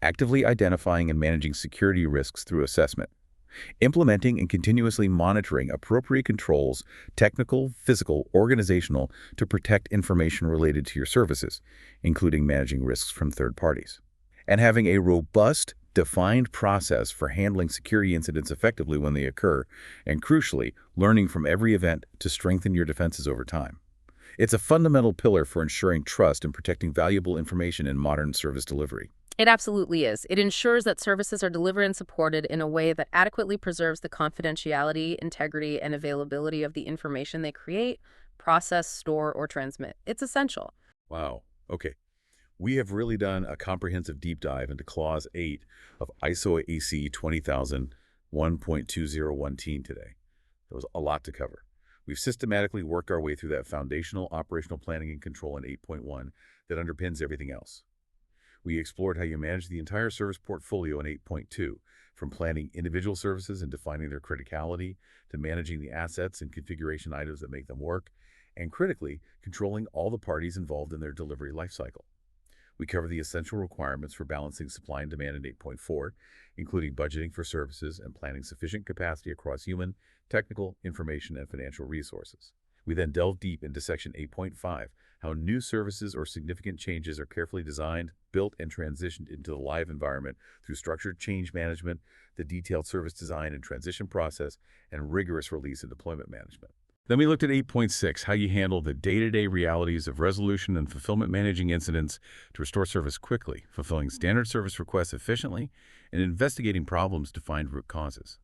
Actively identifying and managing security risks through assessment. Implementing and continuously monitoring appropriate controls, technical, physical, organizational, to protect information related to your services, including managing risks from third parties. And having a robust, defined process for handling security incidents effectively when they occur, and crucially, learning from every event to strengthen your defenses over time. It's a fundamental pillar for ensuring trust and protecting valuable information in modern service delivery. It absolutely is. It ensures that services are delivered and supported in a way that adequately preserves the confidentiality, integrity, and availability of the information they create, process, store, or transmit. It's essential. Wow. Okay. We have really done a comprehensive deep dive into Clause 8 of ISO AC 20001.2019 today. There was a lot to cover. We've systematically worked our way through that foundational operational planning and control in 8.1, that underpins everything else. We explored how you manage the entire service portfolio in 8.2, from planning individual services and defining their criticality, to managing the assets and configuration items that make them work, and critically, controlling all the parties involved in their delivery lifecycle. We cover the essential requirements for balancing supply and demand in 8.4, including budgeting for services and planning sufficient capacity across human, technical, information, and financial resources. We then delve deep into Section 8.5, how new services or significant changes are carefully designed, built, and transitioned into the live environment through structured change management, the detailed service design and transition process, and rigorous release and deployment management. Then we looked at 8.6, how you handle the day-to-day realities of resolution and fulfillment, managing incidents to restore service quickly, fulfilling standard service requests efficiently, and investigating problems to find root causes.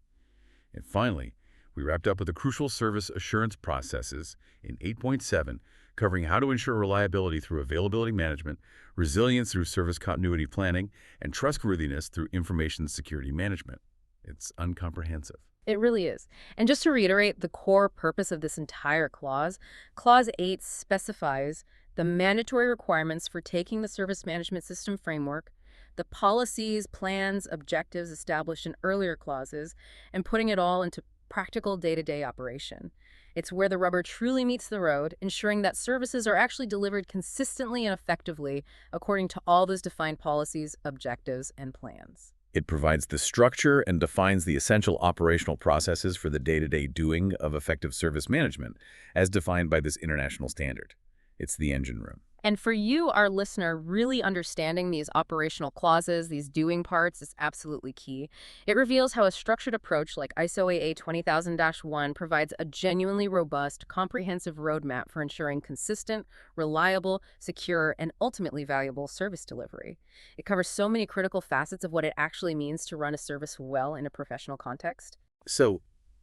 And finally, we wrapped up with the crucial service assurance processes in 8.7, covering how to ensure reliability through availability management, resilience through service continuity planning, and trustworthiness through information security management. It's incomprehensive. It really is. And just to reiterate the core purpose of this entire clause, Clause 8 specifies the mandatory requirements for taking the service management system framework, the policies, plans, objectives established in earlier clauses, and putting it all into practical day-to-day operation. It's where the rubber truly meets the road, ensuring that services are actually delivered consistently and effectively according to all those defined policies, objectives, and plans. It provides the structure and defines the essential operational processes for the day-to-day doing of effective service management, as defined by this international standard. It's the engine room. And for you, our listener, really understanding these operational clauses, these doing parts, is absolutely key. It reveals how a structured approach like ISO AA 20000-1 provides a genuinely robust, comprehensive roadmap for ensuring consistent, reliable, secure, and ultimately valuable service delivery. It covers so many critical facets of what it actually means to run a service well in a professional context. So,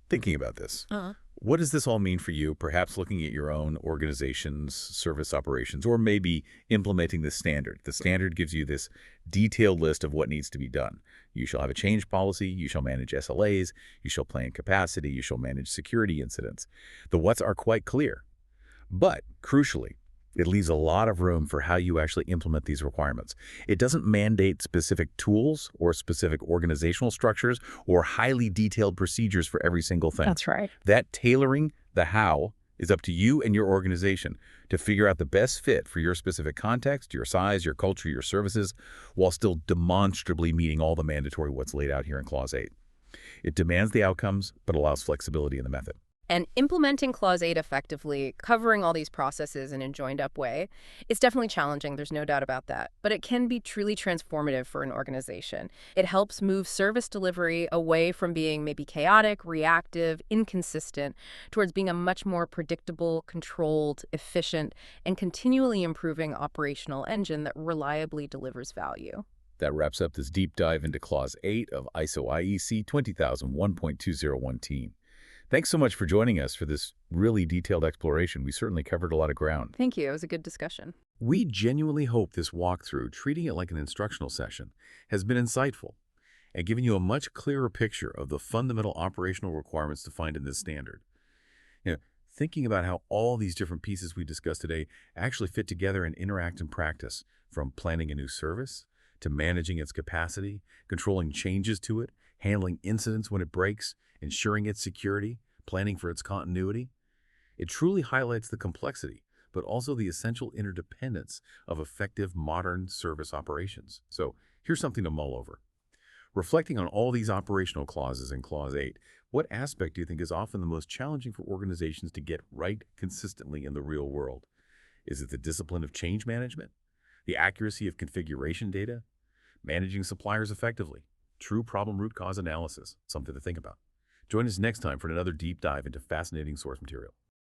thinking about this, what does this all mean for you, perhaps looking at your own organization's service operations, or maybe implementing the standard? The standard gives you this detailed list of what needs to be done. You shall have a change policy, you shall manage SLAs, you shall plan capacity, you shall manage security incidents. The what's are quite clear. But, crucially, it leaves a lot of room for how you actually implement these requirements. It doesn't mandate specific tools or specific organizational structures or highly detailed procedures for every single thing. That's right. That tailoring, the how, is up to you and your organization to figure out the best fit for your specific context, your size, your culture, your services, while still demonstrably meeting all the mandatory what's laid out here in Clause 8. It demands the outcomes, but allows flexibility in the method. And implementing Clause 8 effectively, covering all these processes in a joined-up way, it's definitely challenging, there's no doubt about that. But it can be truly transformative for an organization. It helps move service delivery away from being maybe chaotic, reactive, inconsistent, towards being a much more predictable, controlled, efficient, and continually improving operational engine that reliably delivers value. That wraps up this deep dive into Clause 8 of ISO IEC 20001.201. Thanks so much for joining us for this really detailed exploration. We certainly covered a lot of ground. Thank you. It was a good discussion. We genuinely hope this walkthrough, treating it like an instructional session, has been insightful and given you a much clearer picture of the fundamental operational requirements defined in this standard. Thinking about how all these different pieces we discussed today actually fit together and interact in practice, from planning a new service to managing its capacity, controlling changes to it, handling incidents when it breaks, ensuring its security, planning for its continuity. It truly highlights the complexity, but also the essential interdependence of effective modern service operations. So here's something to mull over. Reflecting on all these operational clauses in Clause 8, what aspect do you think is often the most challenging for organizations to get right consistently in the real world? Is it the discipline of change management? The accuracy of configuration data? Managing suppliers effectively? True problem root cause analysis? Something to think about. Join us next time for another deep dive into fascinating source material.